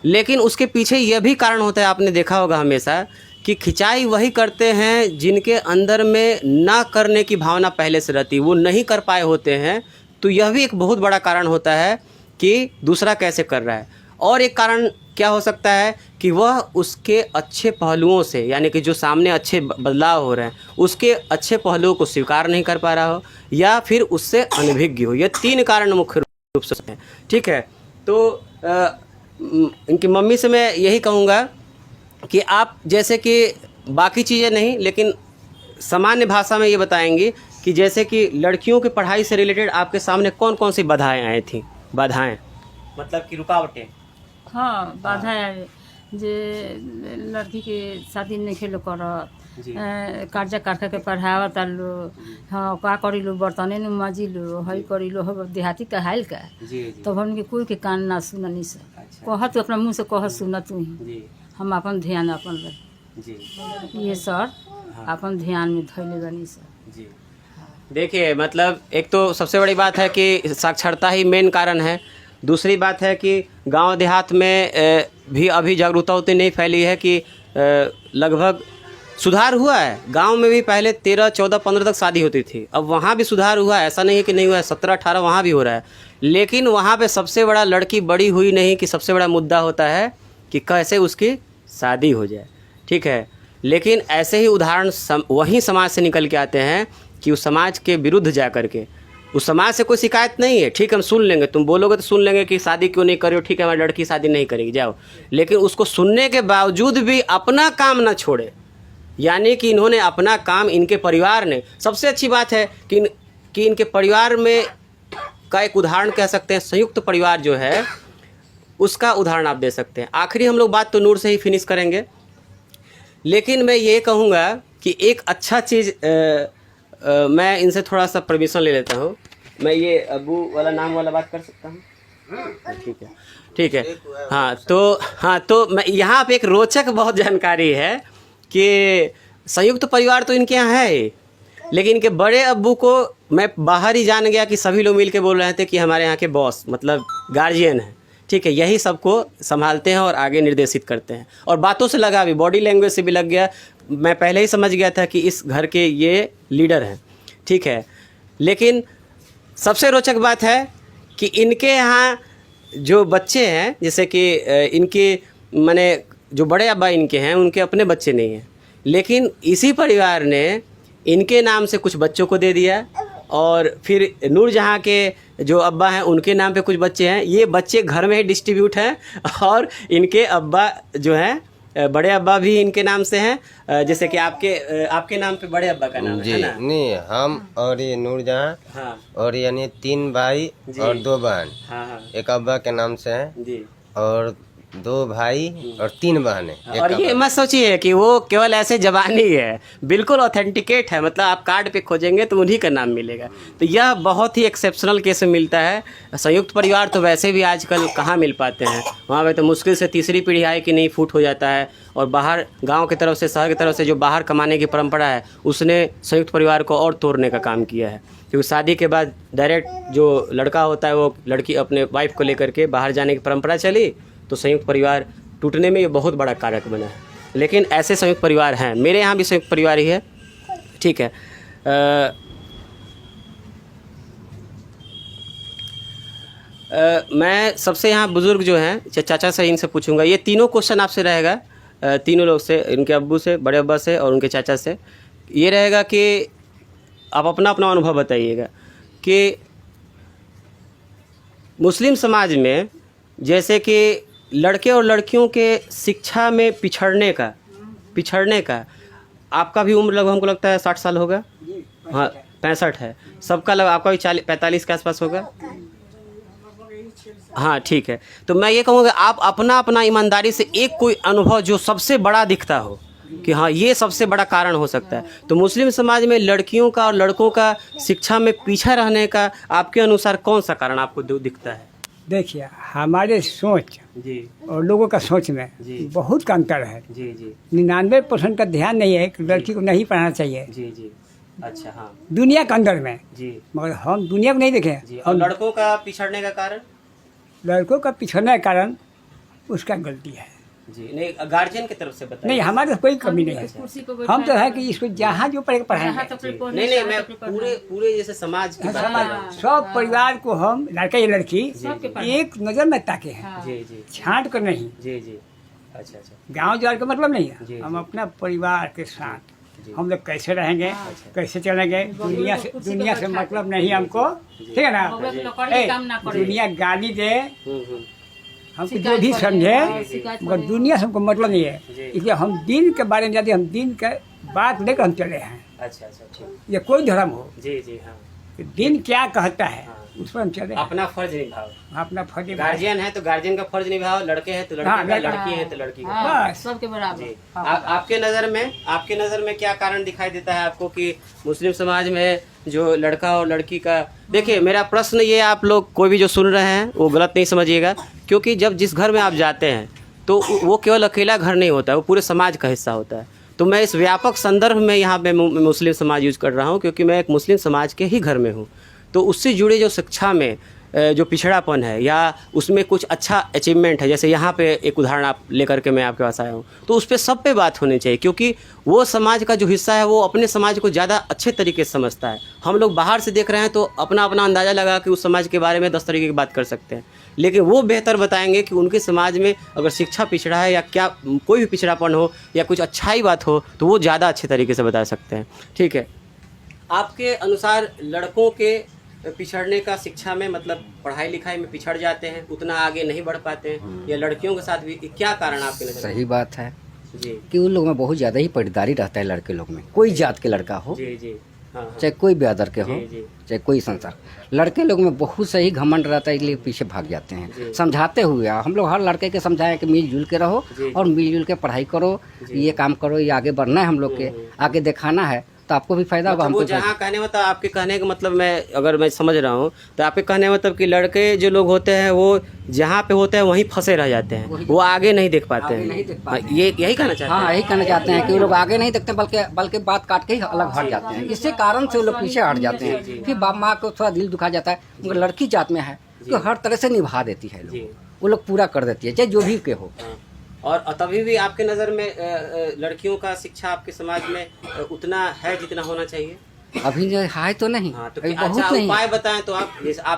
लेकिन उसके पीछे यह भी कारण होता है, आपने देखा होगा हमेशा कि खिंचाई वही करते हैं जिनके अंदर में ना करने की भावना पहले से रहती, वो नहीं कर पाए होते हैं। तो यह भी एक बहुत बड़ा कारण होता है कि दूसरा कैसे कर रहा है। और एक कारण क्या हो सकता है कि वह उसके अच्छे पहलुओं से, यानी कि जो सामने अच्छे बदलाव हो रहे हैं उसके अच्छे पहलुओं को स्वीकार नहीं कर पा रहा हो, या फिर उससे अनभिज्ञ हो। ये तीन कारण मुख्य रूप से हैं, ठीक है। तो इनकी मम्मी से मैं यही कहूँगा कि आप जैसे कि बाकी चीज़ें नहीं, लेकिन सामान्य भाषा में ये बताएंगी कि जैसे कि लड़कियों की पढ़ाई से रिलेटेड आपके सामने कौन कौन सी बाधाएं आई थी। बाधाएं मतलब कि रुकावटें। हाँ, बाधाएं जे लड़की के शादी नहीं खेलो करत, कर्जा काट के पढ़ावत लो, हाँ का करी लो, बर्तने न माजी लो, हई करी लो, देहाती का हाल का। तब हमके कोई के कान ना सुननी से कह, तू अपना मुँह से कह सुन तू ही, हम अपन ध्यान अपन ये सर अपन ध्यान में धैले बनी सर। जी देखिए, मतलब एक तो सबसे बड़ी बात है कि साक्षरता ही मेन कारण है। दूसरी बात है कि गांव देहात में भी अभी जागरूकता उतनी नहीं फैली है कि लगभग सुधार हुआ है। गांव में भी पहले 13, 14, 15 तक शादी होती थी, अब वहाँ भी सुधार हुआ है, ऐसा नहीं है कि नहीं हुआ है, 17, 18 वहाँ भी हो रहा है। लेकिन वहाँ पे सबसे बड़ा लड़की बड़ी हुई नहीं कि सबसे बड़ा मुद्दा होता है कि कैसे उसकी शादी हो जाए, ठीक है। लेकिन ऐसे ही उदाहरण वहीं समाज से निकल के आते हैं कि उस समाज के विरुद्ध जा कर के, उस समाज से कोई शिकायत नहीं है, ठीक, हम सुन लेंगे, तुम बोलोगे तो सुन लेंगे कि शादी क्यों नहीं कर रहे हो, ठीक है हमारी लड़की शादी नहीं करेगी, जाओ। लेकिन उसको सुनने के बावजूद भी अपना काम ना छोड़े, यानी कि इन्होंने अपना काम, इनके परिवार ने, सबसे अच्छी बात है कि इनके परिवार में का एक उदाहरण कह सकते हैं, संयुक्त परिवार जो है उसका उदाहरण आप दे सकते हैं। आखिरी हम लोग बात तो नूर से ही फिनिश करेंगे, लेकिन मैं ये कहूँगा कि एक अच्छा चीज़ मैं इनसे थोड़ा सा परमिशन ले लेता हूँ। मैं ये अबू वाला नाम वाला बात कर सकता हूँ? ठीक है, ठीक है। हाँ, तो मैं यहाँ पे एक रोचक बहुत जानकारी है कि संयुक्त परिवार तो इनके यहाँ है ही, लेकिन इनके बड़े अब्बू को मैं बाहर ही जान गया कि सभी लोग मिल के बोल रहे थे कि हमारे यहाँ के बॉस मतलब गार्जियन हैं, ठीक है, यही सबको संभालते हैं और आगे निर्देशित करते हैं। और बातों से लगा भी, बॉडी लैंग्वेज से भी लग गया, मैं पहले ही समझ गया था कि इस घर के ये लीडर हैं, ठीक है। लेकिन सबसे रोचक बात है कि इनके यहाँ जो बच्चे हैं, जैसे कि इनके माने जो बड़े अब्बा इनके हैं, उनके अपने बच्चे नहीं हैं, लेकिन इसी परिवार ने इनके नाम से कुछ बच्चों को दे दिया और फिर नूरजहाँ के जो अब्बा हैं उनके नाम पे कुछ बच्चे हैं। ये बच्चे घर में ही डिस्ट्रीब्यूट हैं और इनके अब्बा जो हैं बड़े अब्बा भी इनके नाम से हैं। जैसे कि आपके नाम पे बड़े अब्बा का नाम जी है ना? नहीं, हम और ये नूरजहाँ हाँ और यानी 3 भाई और 2 बहन, हाँ हाँ एक अब्बा के नाम से हैं जी। और 2 भाई और 3 बहनें। और ये मत सोचिए कि वो केवल ऐसे जबानी है, बिल्कुल ऑथेंटिकेट है, मतलब आप कार्ड पे खोजेंगे तो उन्हीं का नाम मिलेगा। तो यह बहुत ही एक्सेप्शनल केस में मिलता है। संयुक्त परिवार तो वैसे भी आजकल कहाँ मिल पाते हैं, वहाँ पे तो मुश्किल से तीसरी पीढ़ी आए कि नहीं फूट हो जाता है। और बाहर गांव की तरफ से, शहर की तरफ से जो बाहर कमाने की परंपरा है उसने संयुक्त परिवार को और तोड़ने का काम किया है। क्योंकि शादी के बाद डायरेक्ट जो लड़का होता है वो लड़की अपने वाइफ को लेकर के बाहर जाने की परंपरा चली, तो संयुक्त परिवार टूटने में ये बहुत बड़ा कारक बना है। लेकिन ऐसे संयुक्त परिवार हैं, मेरे यहाँ भी संयुक्त परिवार ही है, ठीक है। मैं सबसे यहाँ बुज़ुर्ग जो हैं चाचा से इनसे पूछूंगा, ये तीनों क्वेश्चन आपसे रहेगा, तीनों लोग से, इनके अब्बू से, बड़े अब्बा से और उनके चाचा से। ये रहेगा कि आप अपना अपना अनुभव बताइएगा कि मुस्लिम समाज में जैसे कि लड़के और लड़कियों के शिक्षा में पिछड़ने का आपका भी उम्र लगभग हमको लगता है 60 साल होगा, हाँ 65 है सबका, लग आपका भी 45 के आसपास होगा, हाँ ठीक है। तो मैं ये कहूँगा आप अपना अपना ईमानदारी से एक कोई अनुभव जो सबसे बड़ा दिखता हो कि हाँ ये सबसे बड़ा कारण हो सकता है। तो मुस्लिम समाज में लड़कियों का और लड़कों का शिक्षा में पीछा रहने का आपके अनुसार कौन सा कारण आपको दिखता है? देखिए, हमारे सोच जी और लोगों का सोच में जी बहुत का अंतर है। जी जी 99% का ध्यान नहीं है कि लड़की को नहीं पढ़ाना चाहिए जी जी अच्छा हाँ दुनिया के अंदर में, जी मगर हम दुनिया को नहीं जी। देखें। और हम लड़कों का पिछड़ने का कारण? लड़कों का पिछड़ने का कारण उसका गलती है, जी नहीं गार्जियन की तरफ से बताइए। नहीं हमारे कोई कमी नहीं है। कुर्सी पे हम तो है कि इसको जहाँ जो पढ़ेगा जहाँ पढ़ाएंगे। तक पढ़ने नहीं से मैं तक पढ़ना। पूरे जैसे समाज की बात कर रहा हूँ। सब परिवार को हम लड़का या लड़की सबके एक नज़र में ताके हैं, हाँ। जी जी छांट कर नहीं। जी जी अच्छा अच्छा गांव जवार का मतलब नहीं जी, है, हम जी। अपना परिवार के साथ जी। हम लोग कैसे रहेंगे, कैसे चलेंगे, दुनिया से मतलब नहीं हमको, ठीक है ना। बगल में लकड़ी काम ना करे। दुनिया गाली दे, हम्म। हमको जो भी समझे, शिकायत मगर दुनिया से हमको मतलब नहीं है। जी। इसलिए हम दिन के बारे में जाते, हम दिन के बात लेकर हम चले हैं। अच्छा अच्छा ठीक ये कोई धर्म हो, जी जी हाँ कि दिन क्या कहता है हाँ। उस पर हम चले हैं। अपना फर्ज निभाओ। अपना फर्ज गार्जियन है तो गार्जियन का फर्ज निभाओ, लड़के हैं तो लड़के हाँ, का, लड़का। लड़की है तो लड़की का। हाँ, बस। सबके बराबर। जी आपके नज़र में क्या कारण दिखाई देता है आपको कि मुस्लिम समाज में जो लड़का और लड़की का? देखिए मेरा प्रश्न ये, आप लोग कोई भी जो सुन रहे हैं वो गलत नहीं समझिएगा, क्योंकि जब जिस घर में आप जाते हैं तो वो केवल अकेला घर नहीं होता है, वो पूरे समाज का हिस्सा होता है। तो मैं इस व्यापक संदर्भ में यहाँ पे मुस्लिम समाज यूज़ कर रहा हूँ क्योंकि मैं एक मुस्लिम समाज के ही घर में हूँ। तो उससे जुड़े जो शिक्षा में जो पिछड़ापन है या उसमें कुछ अच्छा अचीवमेंट है, जैसे यहाँ पे एक उदाहरण आप लेकर के मैं आपके पास आया हूँ, तो उस पर सब पे बात होनी चाहिए, क्योंकि वो समाज का जो हिस्सा है वो अपने समाज को ज़्यादा अच्छे तरीके से समझता है। हम लोग बाहर से देख रहे हैं तो अपना अपना अंदाज़ा लगा कि उस समाज के बारे में 10 तरीके की बात कर सकते हैं, लेकिन वो बेहतर बताएंगे कि उनके समाज में अगर शिक्षा पिछड़ा है या क्या कोई भी पिछड़ापन हो या कुछ अच्छाई बात हो तो वो ज़्यादा अच्छे तरीके से बता सकते हैं। ठीक है, आपके अनुसार लड़कों के पिछड़ने का शिक्षा में, मतलब पढ़ाई लिखाई में पिछड़ जाते हैं, उतना आगे नहीं बढ़ पाते हैं, या लड़कियों के साथ भी क्या कारण आपके नजर में? सही बात है जी कि उन लोगों में बहुत ज़्यादा ही पटदारी रहता है लड़के लोग में, कोई जात के लड़का हो, जी जी हाँ हाँ चाहे कोई ब्यादर के हो, जी, जी। चाहे कोई संसार, लड़के लोग में बहुत सही घमंड रहता है, इसलिए पीछे भाग जाते जी। हैं। समझाते हुए हम लोग हर लड़के के समझाएं कि मिलजुल के रहो जी। और मिलजुल के पढ़ाई करो, ये काम करो, ये आगे बढ़ना है, हम लोग के आगे दिखाना है, तो आपको भी फायदा होगा, मतलब वो हमको भी जहाँ कहने मतलब आपके कहने का मतलब, मैं अगर मैं समझ रहा हूँ तो आपके कहने मतलब कि लड़के जो लोग होते हैं वो जहाँ पे होते हैं वहीं फंसे रह जाते हैं, वो आगे नहीं देख पाते आगे नहीं देख हैं। पाते ये यही कहना चाहते हाँ हैं? यही कहना चाहते हैं कि वो लोग आगे नहीं देखते, बल्कि बात काट के ही अलग हट जाते हैं। इससे कारण से वो लोग पीछे हट जाते हैं, फिर बाप माँ को थोड़ा दिल दुखा जाता है। मगर लड़की जात में है तो हर तरह से निभा देती है, जी। वो लोग पूरा कर देती है, चाहे जो भी के हो। हाँ। और तभी भी आपके नज़र में लड़कियों का शिक्षा आपके समाज में उतना है जितना होना चाहिए? अभी जो है तो नहीं, हाँ, तो अभी अच्छा बहुत नहीं। उपाय बताएं तो आप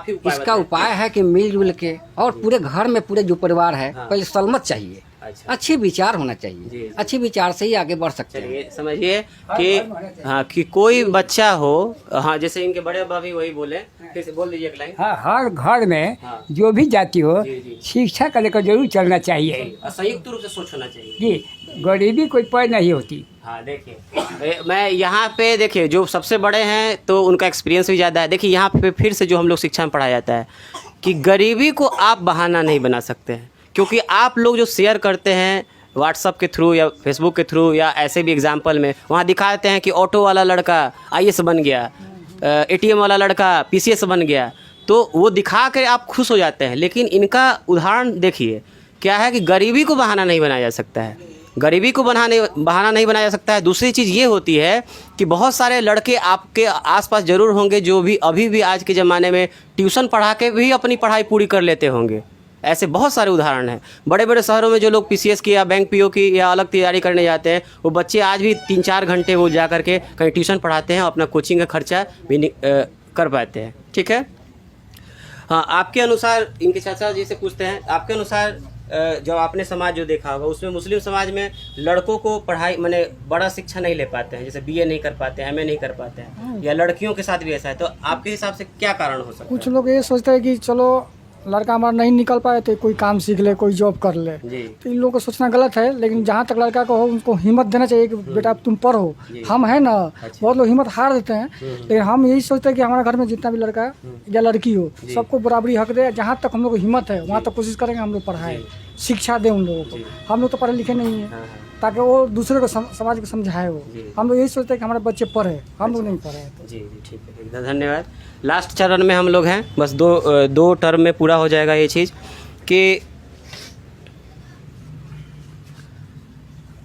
ही उपाय इसका बताएं। उपाय है कि मिलजुल के और पूरे घर में पूरे जो परिवार है हाँ। पहले सलमत चाहिए, अच्छा अच्छी विचार होना जी, चाहिए, जी। अच्छी विचार से ही आगे बढ़ सकते हैं। चलिए समझिए कि हाँ कि कोई बच्चा हो, हाँ जैसे इनके बड़े अब्बा भी वही बोले, फिर से बोल दीजिए एक लाइन। हाँ, हर घर में हाँ। जो भी जाति हो जी, जी। शिक्षा का लेकर जरूर चलना चाहिए संयुक्त रूप से सोच होना चाहिए। जी। गरीबी कोई पर नहीं होती। हाँ देखिए मैं यहाँ पे देखिए जो सबसे बड़े हैं तो उनका एक्सपीरियंस भी ज़्यादा है। देखिए यहाँ पे फिर से जो हम लोग शिक्षा में पढ़ाया जाता है कि गरीबी को आप बहाना नहीं बना सकते हैं, क्योंकि आप लोग जो शेयर करते हैं व्हाट्सअप के थ्रू या फेसबुक के थ्रू या ऐसे भी एग्जाम्पल में वहाँ दिखाते हैं कि ऑटो वाला लड़का IAS बन गया, ATM वाला लड़का PCS बन गया, तो वो दिखा के आप खुश हो जाते हैं। लेकिन इनका उदाहरण देखिए क्या है कि गरीबी को बहाना नहीं बनाया जा सकता है, गरीबी को बहाना नहीं बनाया जा सकता है। दूसरी चीज़ ये होती है कि बहुत सारे लड़के आपके आसपास ज़रूर होंगे जो भी अभी भी आज के ज़माने में ट्यूशन पढ़ा के भी अपनी पढ़ाई पूरी कर लेते होंगे। ऐसे बहुत सारे उदाहरण हैं। बड़े बड़े शहरों में जो लोग PCS की या बैंक PO की या अलग तैयारी करने जाते हैं, वो बच्चे आज भी 3-4 घंटे वो जा करके कहीं ट्यूशन पढ़ाते हैं, अपना कोचिंग का खर्चा भी कर पाते हैं। ठीक है, हाँ आपके अनुसार इनके चाचा जी से पूछते हैं, आपके अनुसार जो आपने समाज जो देखा होगा उसमें मुस्लिम समाज में लड़कों को पढ़ाई माने बड़ा शिक्षा नहीं ले पाते हैं, जैसे BA नहीं कर पाते हैं, MA नहीं कर पाते हैं, या लड़कियों के साथ भी ऐसा है, तो आपके हिसाब से क्या कारण हो सकता है? कुछ लोग ये सोचते हैं कि चलो लड़का हमारा नहीं निकल पाए तो कोई काम सीख ले, कोई जॉब कर ले, जी तो इन लोगों को सोचना गलत है। लेकिन जहाँ तक लड़का को हो उनको हिम्मत देना चाहिए कि बेटा तुम पढ़ो। हम है ना, बहुत लोग हिम्मत हार देते हैं, लेकिन हम यही सोचते हैं कि हमारे घर में जितना भी लड़का या लड़की हो सबको बराबरी हक दे। जहाँ तक हम लोग को हिम्मत है वहाँ तक कोशिश करेंगे हम लोग पढ़ाएं, शिक्षा दें उन लोगों को। हम लोग तो पढ़े लिखे नहीं हैं ताकि वो दूसरे को समाज को समझाए। वो हम लोग यही सोचते हैं कि हमारे बच्चे पढ़े, हम लोग नहीं पढ़े। जी जी ठीक है, धन्यवाद। लास्ट चरण में हम लोग हैं, बस दो टर्म में पूरा हो जाएगा ये चीज़ कि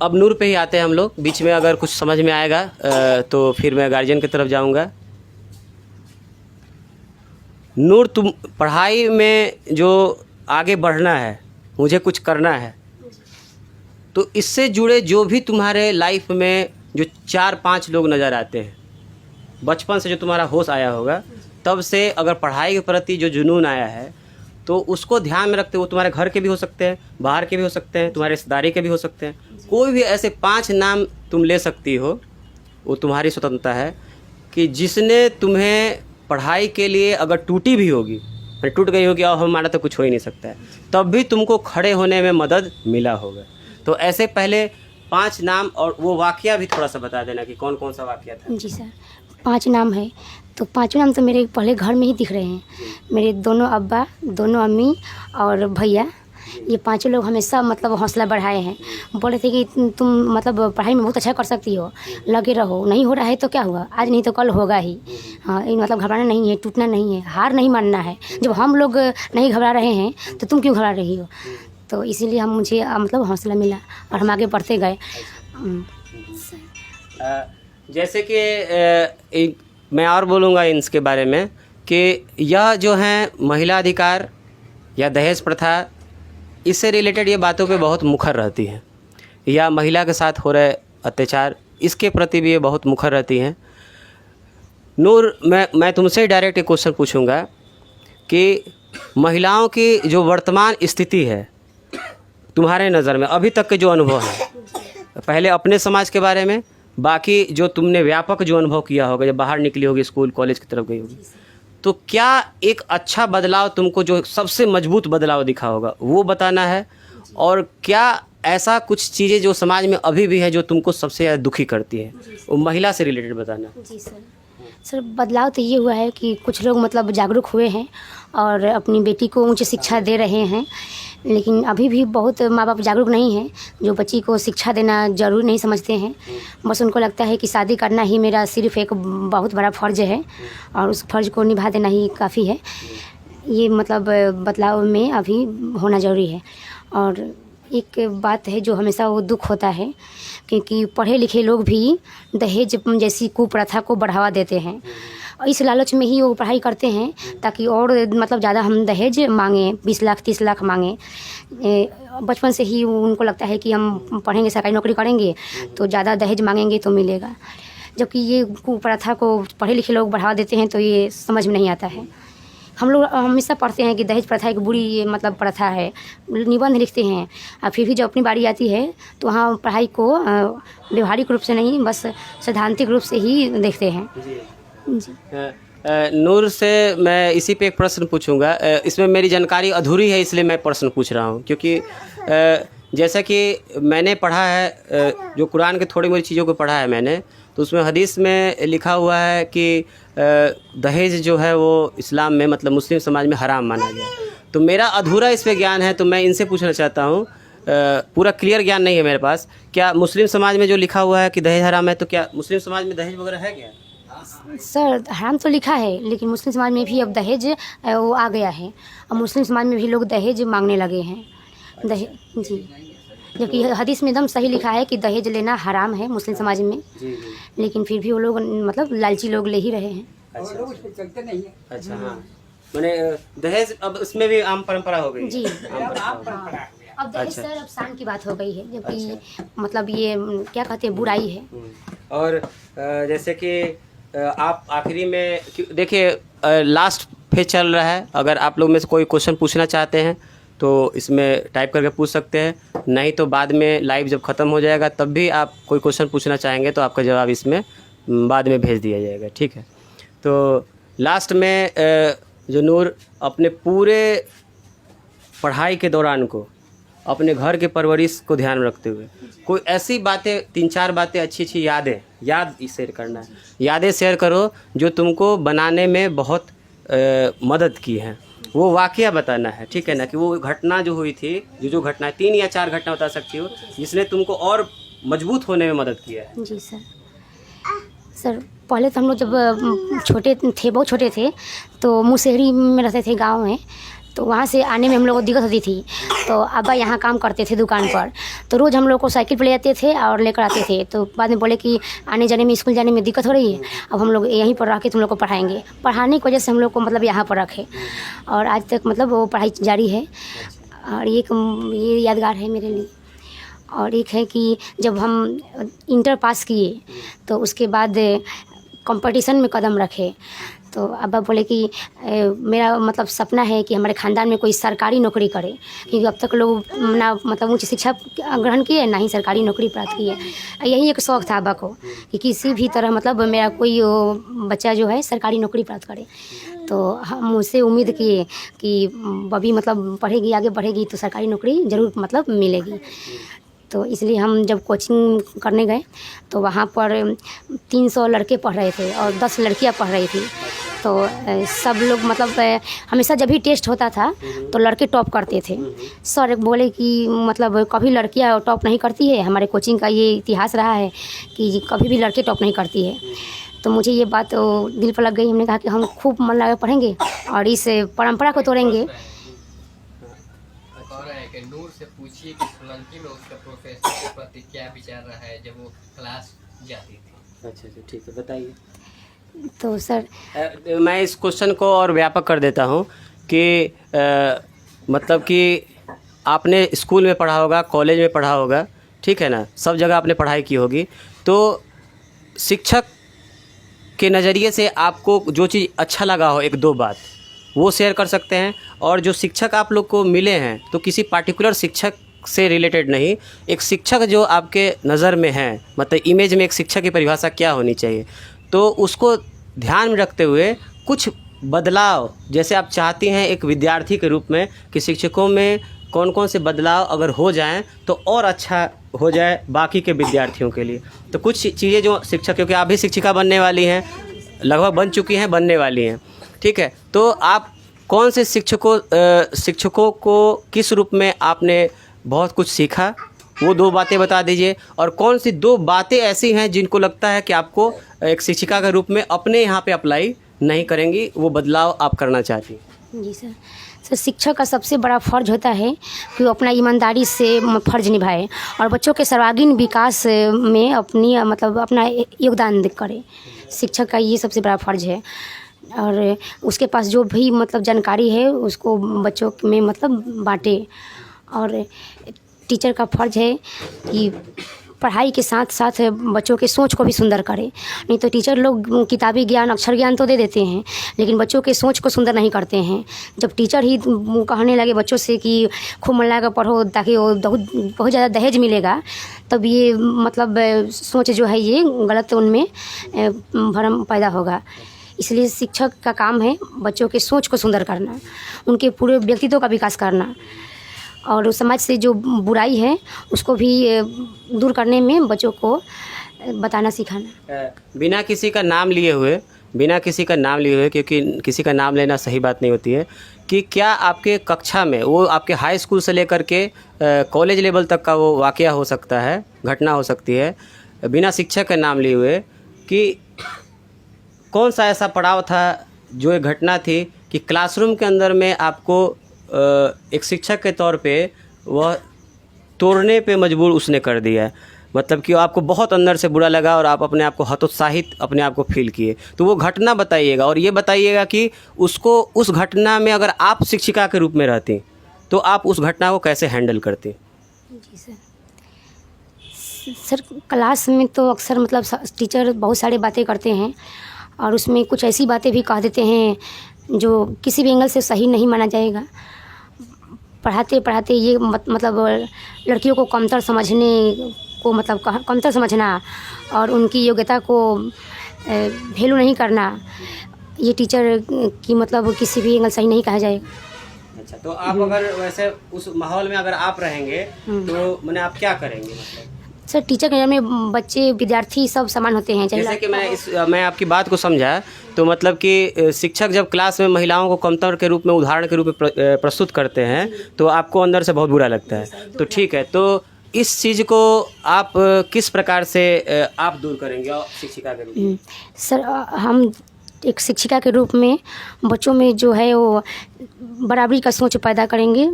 अब नूर पे ही आते हैं हम लोग। बीच में अगर कुछ समझ में आएगा तो फिर मैं गार्जियन की तरफ जाऊंगा। नूर, तुम पढ़ाई में जो आगे बढ़ना है, मुझे कुछ करना है, तो इससे जुड़े जो भी तुम्हारे लाइफ में जो 4-5 लोग नज़र आते हैं, बचपन से जो तुम्हारा होश आया होगा तब से अगर पढ़ाई के प्रति जो जुनून आया है तो उसको ध्यान में रखते, वो तुम्हारे घर के भी हो सकते हैं, बाहर के भी हो सकते हैं, तुम्हारे रिश्तेदारी के भी हो सकते हैं, कोई भी ऐसे 5 नाम तुम ले सकती हो, वो तुम्हारी स्वतंत्रता है कि जिसने तुम्हें पढ़ाई के लिए अगर टूटी भी होगी, टूट गई होगी और हमारा तो कुछ हो ही नहीं सकता है, तब भी तुमको खड़े होने में मदद मिला होगा। तो ऐसे पहले 5 नाम और वो वाकया भी थोड़ा सा बता देना कि कौन कौन सा वाकया था। जी सर, 5 नाम है, तो 5 नाम तो मेरे पहले घर में ही दिख रहे हैं। मेरे दोनों अब्बा, दोनों अम्मी और भैया, ये 5 लोग हमेशा मतलब हौसला बढ़ाए हैं। बोले थे कि तुम मतलब पढ़ाई में बहुत अच्छा कर सकती हो, लगे रहो, नहीं हो रहा है तो क्या हुआ, आज नहीं तो कल होगा ही। हाँ, मतलब घबराना नहीं है, टूटना नहीं है, हार नहीं मानना है। जब हम लोग नहीं घबरा रहे हैं तो तुम क्यों घबरा रही हो? तो इसीलिए मुझे मतलब हौसला मिला और हम आगे बढ़ते गए। जैसे कि मैं और बोलूँगा इसके बारे में कि यह जो है महिला अधिकार या दहेज प्रथा, इससे रिलेटेड ये बातों पे बहुत मुखर रहती हैं, या महिला के साथ हो रहे अत्याचार, इसके प्रति भी ये बहुत मुखर रहती हैं। नूर, मैं तुमसे डायरेक्ट एक क्वेश्चन पूछूंगा कि महिलाओं की जो वर्तमान स्थिति है तुम्हारे नज़र में, अभी तक के जो अनुभव है, पहले अपने समाज के बारे में, बाकी जो तुमने व्यापक जो अनुभव किया होगा जब बाहर निकली होगी, स्कूल कॉलेज की तरफ गई होगी, तो क्या एक अच्छा बदलाव तुमको, जो सबसे मजबूत बदलाव दिखा होगा, वो बताना है? और क्या ऐसा कुछ चीज़ें जो समाज में अभी भी है जो तुमको सबसे ज़्यादा दुखी करती है, वो महिला से रिलेटेड बताना। जी सर, बदलाव तो ये हुआ है कि कुछ लोग मतलब जागरूक हुए हैं और अपनी बेटी को उच्च शिक्षा दे रहे हैं, लेकिन अभी भी बहुत माँ बाप जागरूक नहीं हैं, जो बच्ची को शिक्षा देना ज़रूरी नहीं समझते हैं। बस उनको लगता है कि शादी करना ही मेरा सिर्फ़ एक बहुत बड़ा फ़र्ज़ है और उस फ़र्ज़ को निभा देना ही काफ़ी है। ये मतलब बदलाव में अभी होना ज़रूरी है। और एक बात है जो हमेशा वो दुख होता है, क्योंकि पढ़े लिखे लोग भी दहेज जैसी कुप्रथा को बढ़ावा देते हैं। इस लालच में ही वो पढ़ाई करते हैं ताकि और मतलब ज़्यादा हम दहेज मांगें, 20 लाख 30 लाख मांगें। बचपन से ही उनको लगता है कि हम पढ़ेंगे, सरकारी नौकरी करेंगे तो ज़्यादा दहेज मांगेंगे तो मिलेगा। जबकि ये कुप्रथा को पढ़े लिखे लोग बढ़ावा देते हैं तो ये समझ में नहीं आता है। हम लोग हमेशा पढ़ते हैं कि दहेज प्रथा एक बुरी ये मतलब प्रथा है, निबंध लिखते हैं, और फिर भी जब अपनी बारी आती है तो वहाँ पढ़ाई को व्यवहारिक रूप से नहीं बस सैद्धांतिक रूप से ही देखते हैं। जी। नूर से मैं इसी पे एक प्रश्न पूछूंगा। इसमें मेरी जानकारी अधूरी है इसलिए मैं प्रश्न पूछ रहा हूँ, क्योंकि जैसा कि मैंने पढ़ा है, जो कुरान के थोड़ी मोड़ी चीज़ों को पढ़ा है मैंने, तो उसमें हदीस में लिखा हुआ है कि दहेज जो है वो इस्लाम में मतलब मुस्लिम समाज में हराम माना गया। तो मेरा अधूरा इस पे ज्ञान है, तो मैं इनसे पूछना चाहता हूँ, पूरा क्लियर ज्ञान नहीं है मेरे पास, क्या मुस्लिम समाज में जो लिखा हुआ है कि दहेज हराम है, तो क्या मुस्लिम समाज में दहेज वगैरह है क्या? सर हराम तो लिखा है, लेकिन मुस्लिम समाज में भी अब दहेज वो आ गया है। अब मुस्लिम समाज में भी लोग दहेज मांगने लगे हैं। दहेज जी, जबकि हदीस में एकदम सही लिखा है कि दहेज लेना हराम है मुस्लिम समाज में, लेकिन फिर भी वो लोग मतलब लालची लोग ले ही रहे हैं। अच्छा, हाँ, मैंने दहेज अब इसमें भी आम परंपरा हो गई जी। अब दहेज सर अब शान की बात हो गई है, जबकि मतलब ये क्या कहते हैं बुराई है। और जैसे कि आप आखिरी में देखिए लास्ट फेज चल रहा है, अगर आप लोग में से कोई क्वेश्चन पूछना चाहते हैं तो इसमें टाइप करके पूछ सकते हैं, नहीं तो बाद में लाइव जब ख़त्म हो जाएगा तब भी आप कोई क्वेश्चन पूछना चाहेंगे तो आपका जवाब इसमें बाद में भेज दिया जाएगा, ठीक है। तो लास्ट में जो नूर अपने पूरे पढ़ाई के दौरान को अपने घर के परवरिश को ध्यान में रखते हुए कोई ऐसी बातें, 3-4 बातें, अच्छी अच्छी याद शेयर करना है, यादें शेयर करो जो तुमको बनाने में बहुत मदद की हैं, वो वाकया बताना है, ठीक है ना, कि वो घटना जो हुई थी, जो घटना 3 या 4 घटना बता सकती हो जिसने तुमको और मजबूत होने में मदद किया है। जी सर पहले तो हम लोग जब छोटे थे, बहुत छोटे थे, तो मुसहरी में रहते थे गांव में, तो वहाँ से आने में हम लोग को दिक्कत होती थी। तो अब्बा यहाँ काम करते थे दुकान पर, तो रोज़ हम लोग को साइकिल पर ले जाते थे और लेकर आते थे। तो बाद में बोले कि आने जाने में, स्कूल जाने में दिक्कत हो रही है, अब हम लोग यहीं पर रह के तुम लोग को पढ़ाएंगे। पढ़ाने की वजह से हम लोग को मतलब यहाँ पर रखे और आज तक मतलब वो पढ़ाई जारी है। और ये यादगार है मेरे लिए। और एक है कि जब हम इंटर पास किए तो उसके बाद कंपटीशन में कदम रखे, तो अब्बा बोले कि मेरा मतलब सपना है कि हमारे ख़ानदान में कोई सरकारी नौकरी करे, क्योंकि अब तक लोग ना मतलब उच्च शिक्षा ग्रहण किए, ना ही सरकारी नौकरी प्राप्त किए। यही एक शौक़ था अब्बा को कि किसी भी तरह मतलब मेरा कोई बच्चा जो है सरकारी नौकरी प्राप्त करे। तो हम उससे उम्मीद किए कि बबी मतलब पढ़ेगी, आगे बढ़ेगी तो सरकारी नौकरी ज़रूर मतलब मिलेगी। तो इसलिए हम जब कोचिंग करने गए तो वहाँ पर 300 लड़के पढ़ रहे थे और 10 लड़कियाँ पढ़ रही थी। तो सब लोग मतलब हमेशा जब भी टेस्ट होता था तो लड़के टॉप करते थे। सर बोले कि मतलब कभी लड़कियाँ टॉप नहीं करती है, हमारे कोचिंग का ये इतिहास रहा है कि कभी भी लड़के टॉप नहीं करती है। तो मुझे ये बात दिल पर लग गई। हमने कहा कि हम खूब मन लगा पढ़ेंगे और इस परंपरा को तोड़ेंगे। नूर से पूछिए कि सोलंकी में उसका प्रोफेसर के प्रति क्या विचार रहा है जब वो क्लास जाती थी। अच्छा, ठीक है, बताइए। तो सर मैं इस क्वेश्चन को और व्यापक कर देता हूँ कि मतलब कि आपने स्कूल में पढ़ा होगा, कॉलेज में पढ़ा होगा, ठीक है ना, सब जगह आपने पढ़ाई की होगी। तो शिक्षक के नज़रिए से आपको जो चीज़ अच्छा लगा हो, 1-2 बात वो शेयर कर सकते हैं। और जो शिक्षक आप लोग को मिले हैं तो किसी पार्टिकुलर शिक्षक से रिलेटेड नहीं, एक शिक्षक जो आपके नज़र में है, मतलब इमेज में एक शिक्षक की परिभाषा क्या होनी चाहिए, तो उसको ध्यान में रखते हुए कुछ बदलाव, जैसे आप चाहती हैं एक विद्यार्थी के रूप में कि शिक्षकों में कौन कौन से बदलाव अगर हो जाएं तो और अच्छा हो जाए बाकी के विद्यार्थियों के लिए। तो कुछ चीज़ें जो शिक्षक, क्योंकि आप भी शिक्षिका बनने वाली हैं, लगभग बन चुकी हैं, बनने वाली हैं, ठीक है, तो आप कौन से शिक्षकों को किस रूप में आपने बहुत कुछ सीखा, वो 2 बातें बता दीजिए। और कौन सी 2 बातें ऐसी हैं जिनको लगता है कि आपको एक शिक्षिका के रूप में अपने यहाँ पे अप्लाई नहीं करेंगी, वो बदलाव आप करना चाहती हैं। जी सर शिक्षक का सबसे बड़ा फ़र्ज होता है कि वो अपना ईमानदारी से फ़र्ज निभाए और बच्चों के सर्वांगीण विकास में अपनी मतलब अपना योगदान करे। शिक्षक का ये सबसे बड़ा फ़र्ज है। और उसके पास जो भी मतलब जानकारी है उसको बच्चों में मतलब बांटे। और टीचर का फ़र्ज है कि पढ़ाई के साथ साथ बच्चों के सोच को भी सुंदर करे। नहीं तो टीचर लोग किताबी ज्ञान, अक्षर ज्ञान तो दे देते हैं, लेकिन बच्चों के सोच को सुंदर नहीं करते हैं। जब टीचर ही कहने लगे बच्चों से कि खूब मन लगा कर पढ़ो ताकि वो बहुत ज़्यादा दहेज मिलेगा, तब ये मतलब सोच जो है ये गलत उनमें भ्रम पैदा होगा। इसलिए शिक्षक का काम है बच्चों के सोच को सुंदर करना, उनके पूरे व्यक्तित्व का विकास करना, और समाज से जो बुराई है उसको भी दूर करने में बच्चों को बताना सिखाना। बिना किसी का नाम लिए हुए क्योंकि किसी का नाम लेना सही बात नहीं होती है, कि क्या आपके कक्षा में वो आपके हाई स्कूल से लेकर के कॉलेज लेवल तक का वो वाक़या हो सकता है, घटना हो सकती है, बिना शिक्षक का नाम लिए हुए, कि कौन सा ऐसा पड़ाव था जो एक घटना थी कि क्लासरूम के अंदर में आपको एक शिक्षक के तौर पे वह तोड़ने पे मजबूर उसने कर दिया है, मतलब कि आपको बहुत अंदर से बुरा लगा और आप अपने आप को हतोत्साहित अपने आप को फील किए, तो वो घटना बताइएगा और ये बताइएगा कि उसको उस घटना में अगर आप शिक्षिका के रूप में रहती तो आप उस घटना को कैसे हैंडल करती। जी सर, क्लास में तो अक्सर मतलब टीचर बहुत सारी बातें करते हैं और उसमें कुछ ऐसी बातें भी कह देते हैं जो किसी भी एंगल से सही नहीं माना जाएगा। पढ़ाते पढ़ाते ये मतलब लड़कियों को कमतर समझने को, मतलब कमतर समझना और उनकी योग्यता को वैल्यू नहीं करना, ये टीचर की मतलब किसी भी एंगल सही नहीं कहा जाएगा। अच्छा, तो आप अगर वैसे उस माहौल में अगर आप रहेंगे तो मैंने आप क्या करेंगे? मतलब सर, टीचर के में बच्चे विद्यार्थी सब समान होते हैं। जैसे कि मैं आपकी बात को समझा, तो मतलब कि शिक्षक जब क्लास में महिलाओं को कमतर के रूप में, उदाहरण के रूप में प्रस्तुत करते हैं तो आपको अंदर से बहुत बुरा लगता है। तो ठीक है, तो इस चीज़ को आप किस प्रकार से आप दूर करेंगे और शिक्षिका के रूप में? सर, हम एक शिक्षिका के रूप में बच्चों में जो है वो बराबरी का सोच पैदा करेंगे,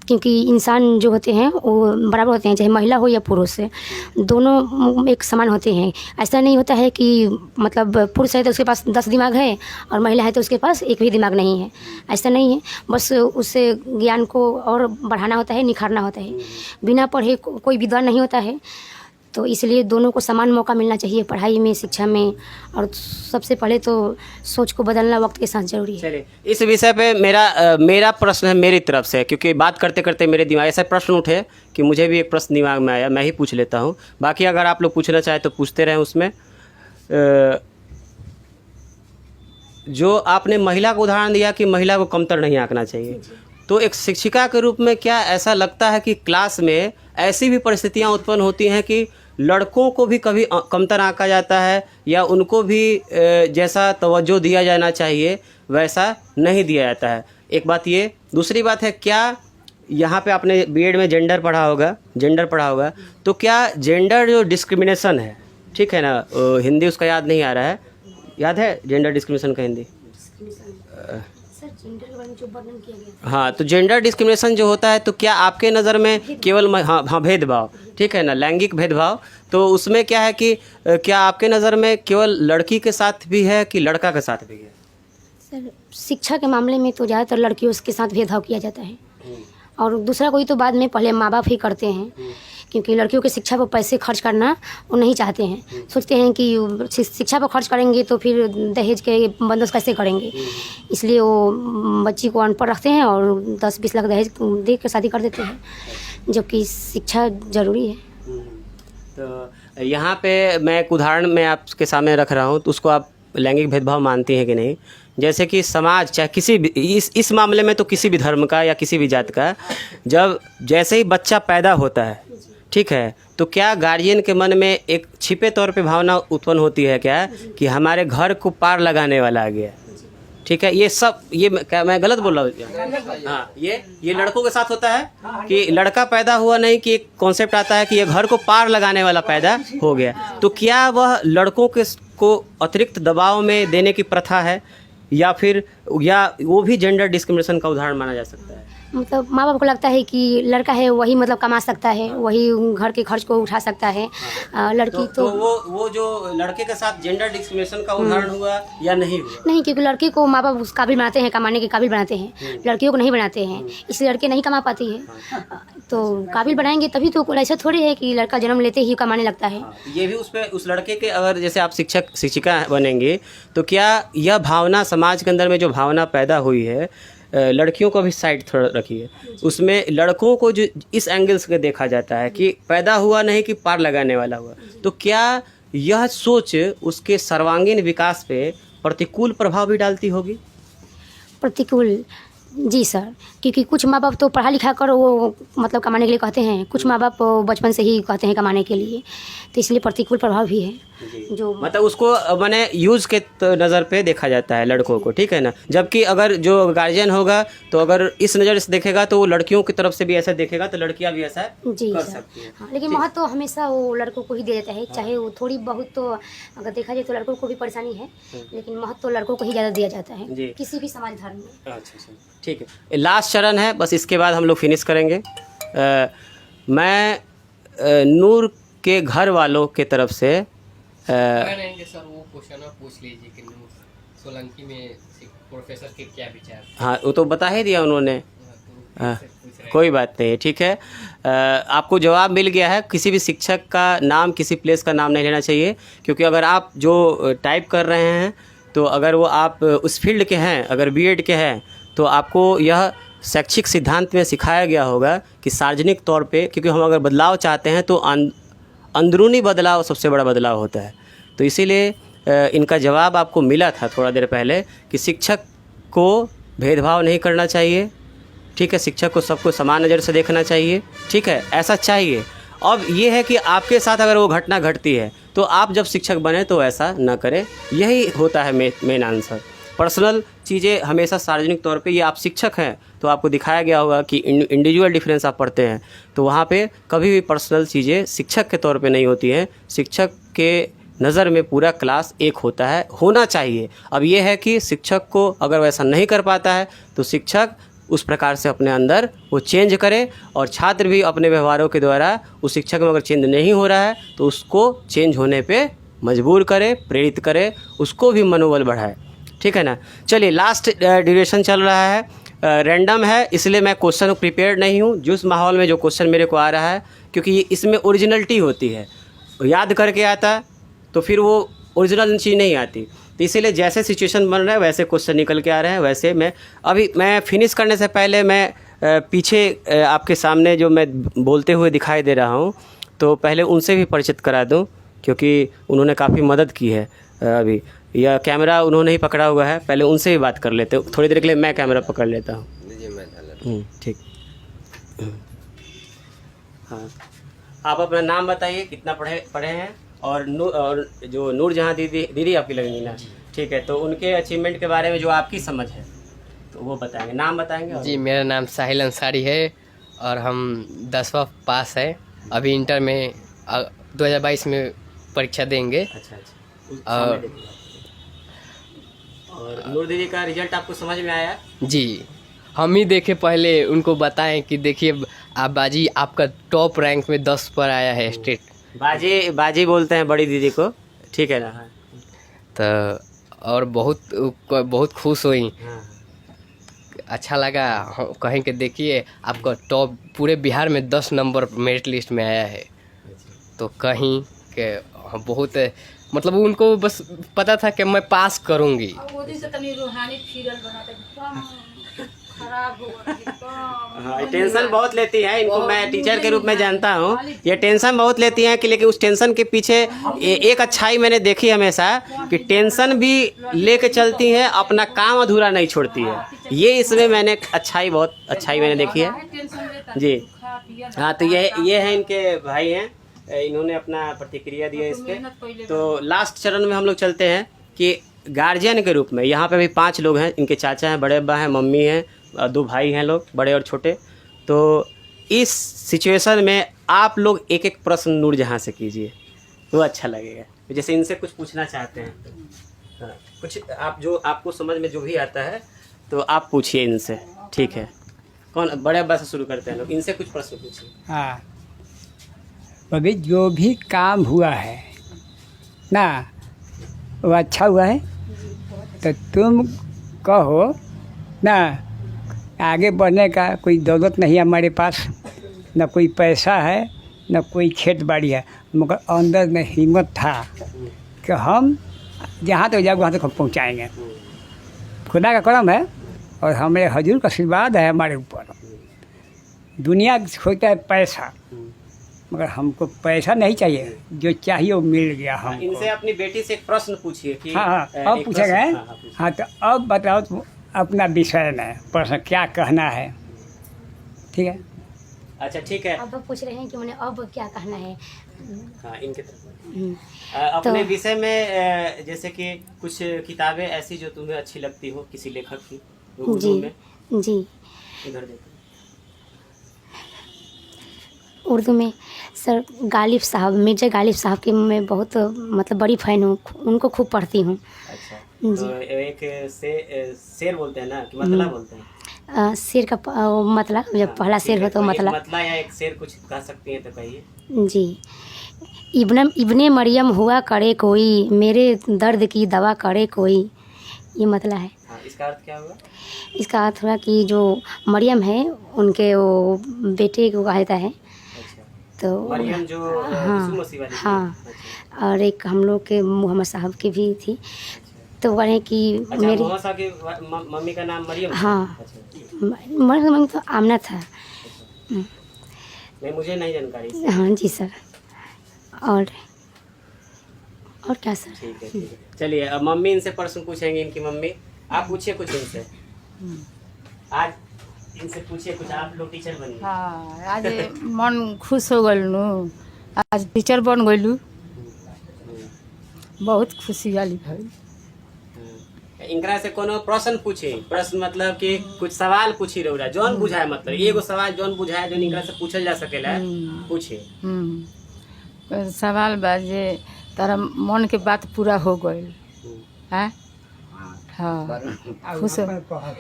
क्योंकि इंसान जो होते हैं वो बराबर होते हैं, चाहे महिला हो या पुरुष, दोनों एक समान होते हैं। ऐसा नहीं होता है कि मतलब पुरुष है तो उसके पास 10 दिमाग है और महिला है तो उसके पास एक भी दिमाग नहीं है, ऐसा नहीं है। बस उससे ज्ञान को और बढ़ाना होता है, निखारना होता है। बिना पढ़े कोई विद्वान नहीं होता है, तो इसलिए दोनों को समान मौका मिलना चाहिए पढ़ाई में, शिक्षा में। और सबसे पहले तो सोच को बदलना वक्त के साथ ज़रूरी है। चलिए, इस विषय पे मेरा प्रश्न है मेरी तरफ से, क्योंकि बात करते करते मेरे दिमाग ऐसा प्रश्न उठे कि मुझे भी एक प्रश्न दिमाग में आया, मैं ही पूछ लेता हूँ। बाकी अगर आप लोग पूछना चाहें तो पूछते रहें। उसमें जो आपने महिला को उदाहरण दिया कि महिला को कमतर नहीं आंकना चाहिए, तो एक शिक्षिका के रूप में क्या ऐसा लगता है कि क्लास में ऐसी भी परिस्थितियाँ उत्पन्न होती हैं कि लड़कों को भी कभी कमतर आंका जाता है या उनको भी जैसा तवज्जो दिया जाना चाहिए वैसा नहीं दिया जाता है? एक बात ये। दूसरी बात है, क्या यहाँ पे आपने बीएड में जेंडर पढ़ा होगा, तो क्या जेंडर जो डिस्क्रिमिनेशन है, ठीक है ना, हिंदी उसका याद नहीं आ रहा है, याद है जेंडर डिस्क्रिमिनेशन का हिंदी? हाँ, तो जेंडर डिस्क्रिमिनेशन जो होता है, तो क्या आपके नज़र में केवल हाँ भेदभाव, ठीक है ना, लैंगिक भेदभाव, तो उसमें क्या है कि क्या आपके नज़र में केवल लड़की के साथ भी है कि लड़का के साथ भी है? सर, शिक्षा के मामले में तो ज़्यादातर लड़कियों के साथ भेदभाव किया जाता है, और दूसरा कोई तो बाद में पहले माँ बाप ही करते हैं, क्योंकि लड़कियों की शिक्षा पर पैसे खर्च करना वो नहीं चाहते हैं। सोचते हैं कि शिक्षा पर खर्च करेंगे तो फिर दहेज के बंदोबस्त कैसे करेंगे, इसलिए वो बच्ची को अनपढ़ रखते हैं और 10-20 लाख दहेज दे के शादी कर देते हैं, जबकि शिक्षा ज़रूरी है। तो यहाँ पे मैं एक उदाहरण मैं आपके सामने रख रहा हूँ, तो उसको आप लैंगिक भेदभाव मानती हैं कि नहीं? जैसे कि समाज, चाहे किसी भी इस मामले में तो किसी भी धर्म का या किसी भी जात का, जब जैसे ही बच्चा पैदा होता है, ठीक है, तो क्या गार्जियन के मन में एक छिपे तौर पे भावना उत्पन्न होती है क्या कि हमारे घर को पार लगाने वाला आ गया? ठीक है, ये सब, ये क्या मैं गलत बोल रहा हूँ? हाँ, ये लड़कों के साथ होता है कि लड़का पैदा हुआ नहीं कि एक कॉन्सेप्ट आता है कि ये घर को पार लगाने वाला पैदा हो गया। तो क्या वह लड़कों को अतिरिक्त दबाव में देने की प्रथा है, या फिर वो भी जेंडर डिस्क्रिमिनेशन का उदाहरण माना जा सकता है? मतलब माँ बाप को लगता है कि लड़का है वही मतलब कमा सकता है, वही घर के खर्च को उठा सकता है। लड़की तो वो जो लड़के के साथ जेंडर डिस्क्रिमिनेशन का उदाहरण हुआ या नहीं हुआ? नहीं, क्योंकि लड़के को माँ बाप उस काबिल बनाते हैं, कमाने के काबिल बनाते हैं, लड़कियों को नहीं बनाते हैं, इसलिए लड़के नहीं कमा पाती है। तो काबिल बनाएंगे तभी तो, ऐसा थोड़ी है कि लड़का जन्म लेते ही कमाने लगता है। ये भी उस लड़के के, अगर जैसे आप शिक्षिका बनेंगे तो क्या यह भावना समाज के अंदर में जो भावना पैदा हुई है, लड़कियों को भी साइड थोड़ा रखिए, उसमें लड़कों को जो इस एंगल से देखा जाता है कि पैदा हुआ नहीं कि पार लगाने वाला हुआ, तो क्या यह सोच उसके सर्वांगीण विकास पे प्रतिकूल प्रभाव भी डालती होगी? प्रतिकूल, जी सर, क्योंकि कुछ माँ बाप तो पढ़ा लिखा कर वो मतलब कमाने के लिए कहते हैं, कुछ माँ बाप बचपन से ही कहते हैं कमाने के लिए, तो इसलिए प्रतिकूल प्रभाव भी है जो मतलब उसको मैंने यूज़ के नज़र पे देखा जाता है लड़कों को, ठीक है ना। जबकि अगर जो गार्जियन होगा तो अगर इस नज़र से देखेगा तो वो लड़कियों की तरफ से भी ऐसा देखेगा तो लड़कियां भी ऐसा जी कर सर। सकती हैं। हाँ, लेकिन महत्व तो हमेशा वो लड़कों को ही दे देता है, चाहे वो थोड़ी बहुत, तो अगर देखा जाए तो लड़कों को भी परेशानी है, लेकिन महत्व तो लड़कों को ही ज़्यादा दिया जाता है किसी भी समाज धर्म में। अच्छा, ठीक है। लास्ट चरण है, बस इसके बाद हम लोग फिनिश करेंगे। मैं नूर के घर वालों के तरफ से रहेंगे सर, वो क्वेश्चन पूछ लीजिए कि नूर सोलंकी में प्रोफेसर के क्या विचार। हाँ, वो तो बता ही दिया उन्होंने। कोई बात नहीं, ठीक है। आपको जवाब मिल गया है। किसी भी शिक्षक का नाम, किसी प्लेस का नाम नहीं लेना चाहिए, क्योंकि अगर आप जो टाइप कर रहे हैं तो अगर वो आप उस फील्ड के हैं, अगर बीएड के हैं, तो आपको यह शैक्षिक सिद्धांत में सिखाया गया होगा कि सार्वजनिक तौर पे, क्योंकि हम अगर बदलाव चाहते हैं तो अंदरूनी बदलाव सबसे बड़ा बदलाव होता है। तो इसीलिए इनका जवाब आपको मिला था थोड़ा देर पहले कि शिक्षक को भेदभाव नहीं करना चाहिए, ठीक है। शिक्षक को सबको समान नज़र से देखना चाहिए, ठीक है, ऐसा चाहिए। अब ये है कि आपके साथ अगर वो घटना घटती है तो आप जब शिक्षक बने तो ऐसा ना करें, यही होता है मेन आंसर। पर्सनल चीज़ें हमेशा सार्वजनिक तौर पे, ये आप शिक्षक हैं तो आपको दिखाया गया होगा कि इंडिविजुअल डिफरेंस आप पढ़ते हैं, तो वहाँ पे कभी भी पर्सनल चीज़ें शिक्षक के तौर पे नहीं होती हैं। शिक्षक के नज़र में पूरा क्लास एक होता है, होना चाहिए। अब ये है कि शिक्षक को अगर वैसा नहीं कर पाता है तो शिक्षक उस प्रकार से अपने अंदर वो चेंज करे, और छात्र भी अपने व्यवहारों के द्वारा उस शिक्षक में अगर चेंज नहीं हो रहा है तो उसको चेंज होने पे मजबूर करे, प्रेरित करे, उसको भी मनोबल बढ़ाए, ठीक है ना। चलिए, लास्ट ड्यूरेशन चल रहा है, रैंडम है, इसलिए मैं क्वेश्चन प्रिपेयर्ड नहीं हूँ। जिस माहौल में जो क्वेश्चन मेरे को आ रहा है, क्योंकि इसमें ओरिजिनलिटी होती है, याद करके आता तो फिर वो ओरिजिनल चीज़ नहीं आती, तो इसीलिए जैसे सिचुएशन बन रहा है वैसे क्वेश्चन निकल के आ रहे हैं। वैसे मैं फिनिश करने से पहले मैं पीछे आपके सामने जो मैं बोलते हुए दिखाई दे रहा हूँ, तो पहले उनसे भी परिचित करा दूँ, क्योंकि उन्होंने काफ़ी मदद की है। अभी यह कैमरा उन्होंने ही पकड़ा हुआ है, पहले उनसे भी बात कर लेते हैं थोड़ी देर के लिए। मैं कैमरा पकड़ लेता हूँ। ठीक। हाँ, आप अपना नाम बताइए, कितना पढ़े हैं, और जो नूरजहाँ दीदी आपकी लगेंगी ना, ठीक है, तो उनके अचीवमेंट के बारे में जो आपकी समझ है तो वो बताएंगे, नाम बताएंगे। जी, मेरा नाम साहिल अंसारी है और हम 10वां पास है, अभी इंटर में 2022 में परीक्षा देंगे। अच्छा। और नूर दीदी का रिजल्ट आपको समझ में आया? जी, हम ही देखे, पहले उनको बताएं कि देखिए आप बाजी, आपका टॉप रैंक में 10 पर आया है स्टेट। बाजी बोलते हैं बड़ी दीदी को, ठीक है ना। तो और बहुत खुश हुई। हाँ। अच्छा लगा, कहें कि देखिए आपका टॉप पूरे बिहार में 10 नंबर मेरिट लिस्ट में आया है, तो कहीं के बहुत, मतलब उनको बस पता था कि मैं पास करूंगी। हाँ, टेंशन बहुत लेती है, इनको मैं टीचर के रूप में जानता हूँ, ये टेंशन बहुत लेती हैं कि, लेकिन उस टेंशन के पीछे एक अच्छाई मैंने देखी हमेशा कि टेंशन भी लेके चलती हैं, अपना काम अधूरा नहीं छोड़ती है। ये इसमें मैंने बहुत अच्छाई मैंने देखी है जी। हाँ, तो ये है इनके भाई हैं, इन्होंने अपना प्रतिक्रिया दिया इस पे। तो लास्ट चरण में हम लोग चलते हैं कि गार्जियन के रूप में, यहाँ पे भी 5 लोग हैं, इनके चाचा हैं, बड़े अब्बा हैं, मम्मी हैं, 2 भाई हैं लोग, बड़े और छोटे। तो इस सिचुएशन में आप लोग एक एक प्रश्न नूरजहाँ से कीजिए, वो अच्छा लगेगा। जैसे इनसे कुछ पूछना चाहते हैं, हाँ, कुछ आप जो आपको समझ में जो भी आता है तो आप पूछिए इनसे, ठीक है। कौन बड़े अब्बा से शुरू करते हैं लोग, इनसे कुछ प्रश्न पूछिए। हाँ, अभी जो भी काम हुआ है ना वो अच्छा हुआ है, तो तुम कहो ना आगे बढ़ने का कोई दौलत नहीं है हमारे पास, न कोई पैसा है न कोई खेत बाड़ी है, मगर अंदर में हिम्मत था कि हम जहाँ तक जाओ वहाँ तक हम पहुँचाएँगे। खुदा का करम है और हमारे हजूर का आशीर्वाद है हमारे ऊपर। दुनिया खोजता है पैसा, मगर हमको पैसा नहीं चाहिए, जो चाहिए वो मिल गया हमको। इनसे अपनी बेटी से एक प्रश्न पूछिए कि हाँ अब एक पूछा गया है। प्रश्न- पूछिए। हाँ तो अब बताओ तुम अपना विषय में प्रश्न क्या कहना है, ठीक है। अच्छा ठीक है। अब पूछ रहे हैं कि मैंने अब क्या कहना है। हाँ इनके तरफ हम्म, अपने विषय में जैसे कि कुछ किताबें ऐसी जो तुम्हें अच्छी लगती हो किसी लेखक की उर्दू जी में, जी इधर देखो। उर्दू में सर गालिब साहब, मिर्ज़ा गालिब साहब की मैं बहुत मतलब बड़ी फ़ैन हूँ, उनको खूब पढ़ती हूँ। अच्छा जी। तो एक शेर बोलते हैं ना कि मतला बोलते हैं, शेर का मतलब जब पहला शेर हो तो एक मतलब मतला या एक शेर कुछ कह सकती हैं तो कहिए। जी। इब्ने मरियम हुआ करे कोई, मेरे दर्द की दवा करे कोई, ये मतलब है। हाँ इसका अर्थ क्या होगा? इसका अर्थ हुआ कि जो मरियम है उनके वो बेटे को कहता है, अच्छा तो मरियम जो यीशु मसीह वाली थी? हाँ। अच्छा, और एक हम लोग के मोहम्मद साहब की भी थी, तो वो कहें कि अच्छा मेरी मोहम्मद साहब की मम्मी का नाम मरियम था? हाँ। अच्छा, मरियम तो आमना था। नहीं मुझे नहीं जानकारी इसकी। हाँ जी सर। और क्या सर? ठीक है ठीक है, चलिए अब मम्मी इनसे प्रश्न पूछेंगे। इनकी मम्मी, आप पूछिए कुछ इनसे, आज इनसे पूछिए कुछ, आप लोग टीचर बनिए। हाँ आज मन खुश हो गल नु, आज टीचर बन गइलू, बहुत खुशी वाली भई। इनकरा से कोनो प्रश्न पूछे, प्रश्न मतलब कि कुछ सवाल पूछी रहुरा जौन बुझाए, मतलब एगो सवाल जौन बुझाए जो इनकरा से पूछल जा सकेला पूछिए। सवाल बा जे तारा मन के बात पूरा हो गइल है। हाँ खुश बारू, हाँ,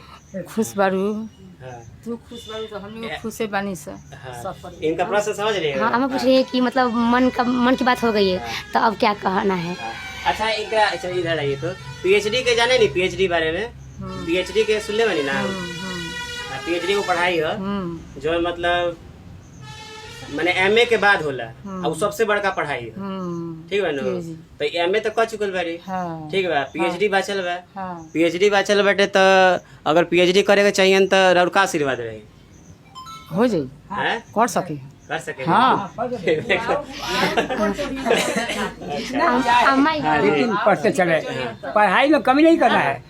तू खुश बारू तो हम लोग खुशे बानी से हाँ। सब पर। इनका प्रश्न समझ रहे हाँ, हैं? हमें पूछ रही है कि मतलब मन की बात हो गई है, तो अब क्या कहना है। अच्छा इनका, अच्छा इधर आइए तो पीएचडी के जाने नहीं, पीएचडी बारे में, पीएचडी के सुनले बनी ना, पीएचडी को पढ़ाई है जो मतलब मैंने एमए के बाद होला, और वो सबसे बड़का पढ़ाई है, ठीक है ना। तो एमए तो कर चुकल बारी, हाँ। ठीक बा, पीएचडी बाचल बा, हाँ। पीएचडी बाचल बाटे, तो अगर पीएचडी करे के चाहिए तो रउर का आशीर्वाद रही हो जाई, हैं? कर सके। कर सके? हाँ। लेकिन पढ़ते चले, पढ़ाई में कमी नहीं करना है।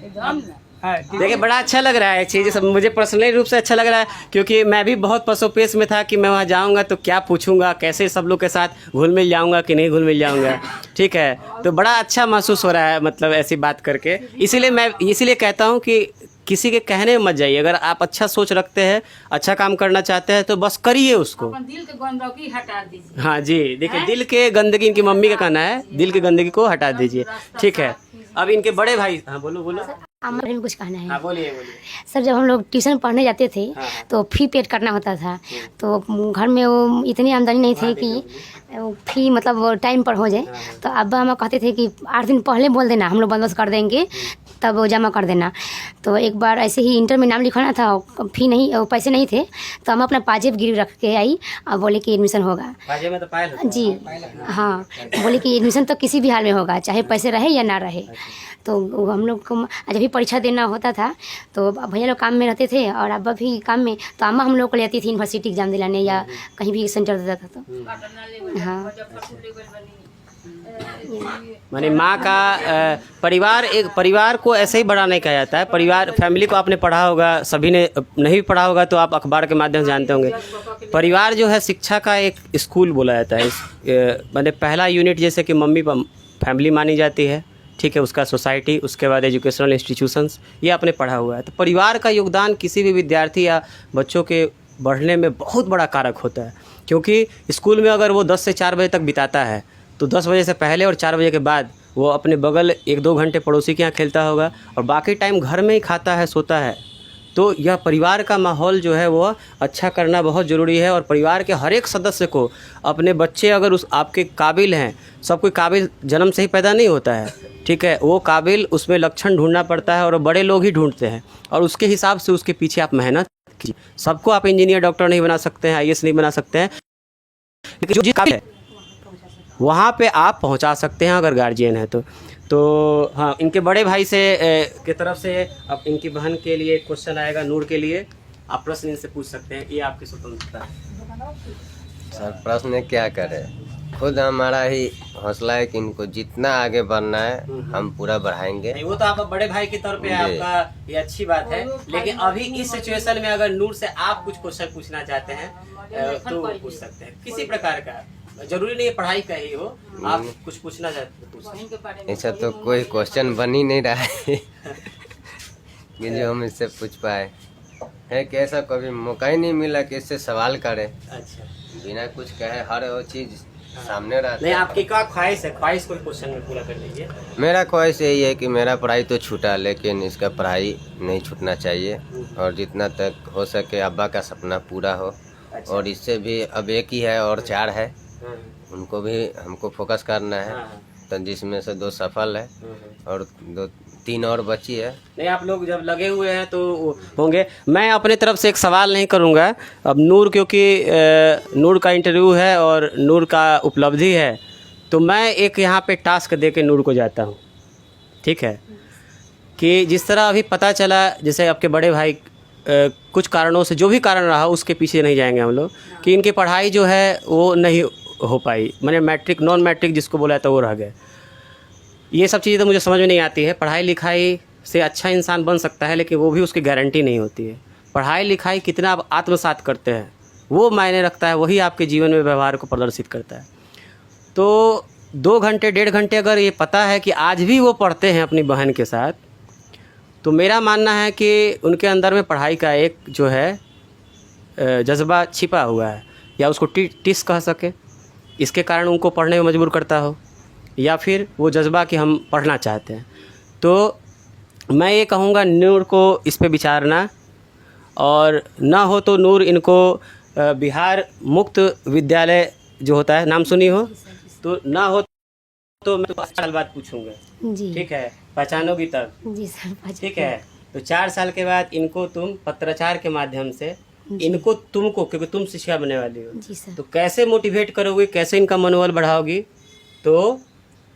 हाँ, देखिए बड़ा अच्छा लग रहा है चीज़, सब मुझे पर्सनली रूप से अच्छा लग रहा है, क्योंकि मैं भी बहुत पसोपेश में था कि मैं वहाँ जाऊँगा तो क्या पूछूंगा, कैसे सब लोग के साथ घुल मिल जाऊँगा कि नहीं घुल मिल जाऊँगा, ठीक है। तो बड़ा अच्छा महसूस हो रहा है मतलब ऐसी बात करके। इसीलिए कहता हूँ कि किसी के कहने में मत जाइए, अगर आप अच्छा सोच रखते हैं, अच्छा काम करना चाहते हैं तो बस करिए उसको। दिल के गंदगी हटा दीजिए। हाँ जी, देखिए दिल के गंदगी, इनकी मम्मी का कहना है दिल की गंदगी को हटा दीजिए, ठीक है। अब इनके बड़े भाई, हाँ बोलो बोलो। हमारे में कुछ कहना है। हाँ बोलिए बोलिए। सर जब हम लोग ट्यूशन पढ़ने जाते थे हाँ। तो फी पेड करना होता था, तो घर में वो इतनी आमदनी नहीं थी कि वो फी मतलब टाइम पर हो जाए, तो अब्बा हम कहते थे कि 8 दिन पहले बोल देना, हम लोग बंदोबस्त कर देंगे, तब वो जमा कर देना। तो एक बार ऐसे ही इंटर में नाम लिखवाना था, फी नहीं, पैसे नहीं थे, तो हम अपना पाजेब गिरवी रख के आई और बोले कि एडमिशन होगा। पाजे में तो पायल होता है। जी हाँ, बोले कि एडमिशन तो किसी भी हाल में होगा, चाहे पैसे रहे या ना रहे। तो वो हम लोग को जब भी परीक्षा देना होता था तो भैया लोग काम में रहते थे और अब्बा भी काम में, तो अम्मा हम लोग को लेती थी यूनिवर्सिटी एग्जाम दिलाने या कहीं भी सेंटर देता था। तो हाँ, माने माँ का परिवार को ऐसे ही बड़ा नहीं कहा जाता है। परिवार, फैमिली को आपने पढ़ा होगा, सभी ने नहीं पढ़ा होगा तो आप अखबार के माध्यम से जानते होंगे। परिवार जो है शिक्षा का एक स्कूल बोला जाता है। माने पहला यूनिट जैसे कि मम्मी फैमिली मानी जाती है, ठीक है, उसका सोसाइटी, उसके बाद एजुकेशनल इंस्टीट्यूशंस, ये आपने पढ़ा हुआ है। तो परिवार का योगदान किसी भी विद्यार्थी या बच्चों के बढ़ने में बहुत बड़ा कारक होता है, क्योंकि स्कूल में अगर वो 10 से 4 बजे तक बिताता है तो 10 बजे से पहले और 4 बजे के बाद वो अपने बगल 1-2 घंटे पड़ोसी के यहाँ खेलता होगा और बाकी टाइम घर में ही खाता है, सोता है। तो यह परिवार का माहौल जो है वो अच्छा करना बहुत ज़रूरी है। और परिवार के हर एक सदस्य को अपने बच्चे अगर उस आपके काबिल हैं, सब कोई काबिल जन्म से ही पैदा नहीं होता है, ठीक है, वो काबिल उसमें लक्षण ढूंढना पड़ता है और बड़े लोग ही ढूंढते हैं और उसके हिसाब से उसके पीछे आप मेहनत कीजिए। सबको आप इंजीनियर डॉक्टर नहीं बना सकते हैं, IAS नहीं बना सकते हैं, लेकिन जो जिस काबिल है वहाँ पे आप पहुँचा सकते हैं अगर गार्जियन है तो हाँ, इनके बड़े भाई से की तरफ से अब इनकी बहन के लिए क्वेश्चन आएगा, नूर के लिए। आप प्रश्न इनसे पूछ सकते हैं, ये आपकी स्वतंत्रता है। सर प्रश्न क्या करें, खुद हमारा ही हौसला है कि इनको जितना आगे बढ़ना है हम पूरा बढ़ाएंगे। नहीं, वो तो आप बड़े भाई के तौर पे आपका ये अच्छी बात है, लेकिन अभी इस सिचुएशन में अगर नूर से आप कुछ क्वेश्चन पूछना चाहते हैं तो पूछ सकते हैं, किसी प्रकार का, जरूरी नहीं है पढ़ाई का ही हो, आप कुछ पूछना चाहते हैं। ऐसा तो कोई क्वेश्चन बन ही नहीं रहा है कि जो हम इससे पूछ पाए, है कि ऐसा कभी मौका ही नहीं मिला कि इससे सवाल करें। अच्छा, बिना कुछ कहे हर वो चीज सामने रहता नहीं, है। आपकी क्या ख्वाहिश है, ख्वाहिश कोई क्वेश्चन में पूरा कर लीजिए। मेरा ख्वाहिश यही है कि मेरा पढ़ाई तो छूटा, लेकिन इसका पढ़ाई नहीं छूटना चाहिए और जितना तक हो सके अब्बा का सपना पूरा हो। और इससे भी अब एक ही है और 4 है, उनको भी हमको फोकस करना है, तो जिसमें से 2 सफल है और 3 और बची है। नहीं, आप लोग जब लगे हुए हैं तो होंगे। मैं अपने तरफ से एक सवाल नहीं करूंगा अब नूर, क्योंकि नूर का इंटरव्यू है और नूर का उपलब्धि है, तो मैं एक यहाँ पे टास्क दे के नूर को जाता हूँ, ठीक है, कि जिस तरह अभी पता चला, जैसे आपके बड़े भाई कुछ कारणों से, जो भी कारण रहा उसके पीछे नहीं जाएंगे हम लोग, कि इनकी पढ़ाई जो है वो नहीं हो पाई, मैंने मैट्रिक नॉन मैट्रिक जिसको बोला था वो रह गए। ये सब चीज़ें तो मुझे समझ में नहीं आती है। पढ़ाई लिखाई से अच्छा इंसान बन सकता है, लेकिन वो भी उसकी गारंटी नहीं होती है। पढ़ाई लिखाई कितना आप आत्मसात करते हैं वो मायने रखता है, वही आपके जीवन में व्यवहार को प्रदर्शित करता है। तो 2 घंटे 1.5 घंटे अगर ये पता है कि आज भी वो पढ़ते हैं अपनी बहन के साथ, तो मेरा मानना है कि उनके अंदर में पढ़ाई का एक जो है जज्बा छिपा हुआ है, या उसको टिस कह सके, इसके कारण उनको पढ़ने में मजबूर करता हो, या फिर वो जज्बा कि हम पढ़ना चाहते हैं। तो मैं ये कहूँगा नूर को इस पे विचारना, और ना हो तो नूर इनको बिहार मुक्त विद्यालय जो होता है, नाम सुनी हो, तो ना हो तो मैं 5 साल बाद पूछूंगा, जी ठीक है, पहचानोगी तब, जी सर, ठीक है। तो 4 साल के बाद इनको तुम पत्राचार के माध्यम से इनको तुमको, क्योंकि तुम शिक्षिका बनने वाली हो, जी सर, तो कैसे मोटिवेट करोगे, कैसे इनका मनोबल बढ़ाओगी, तो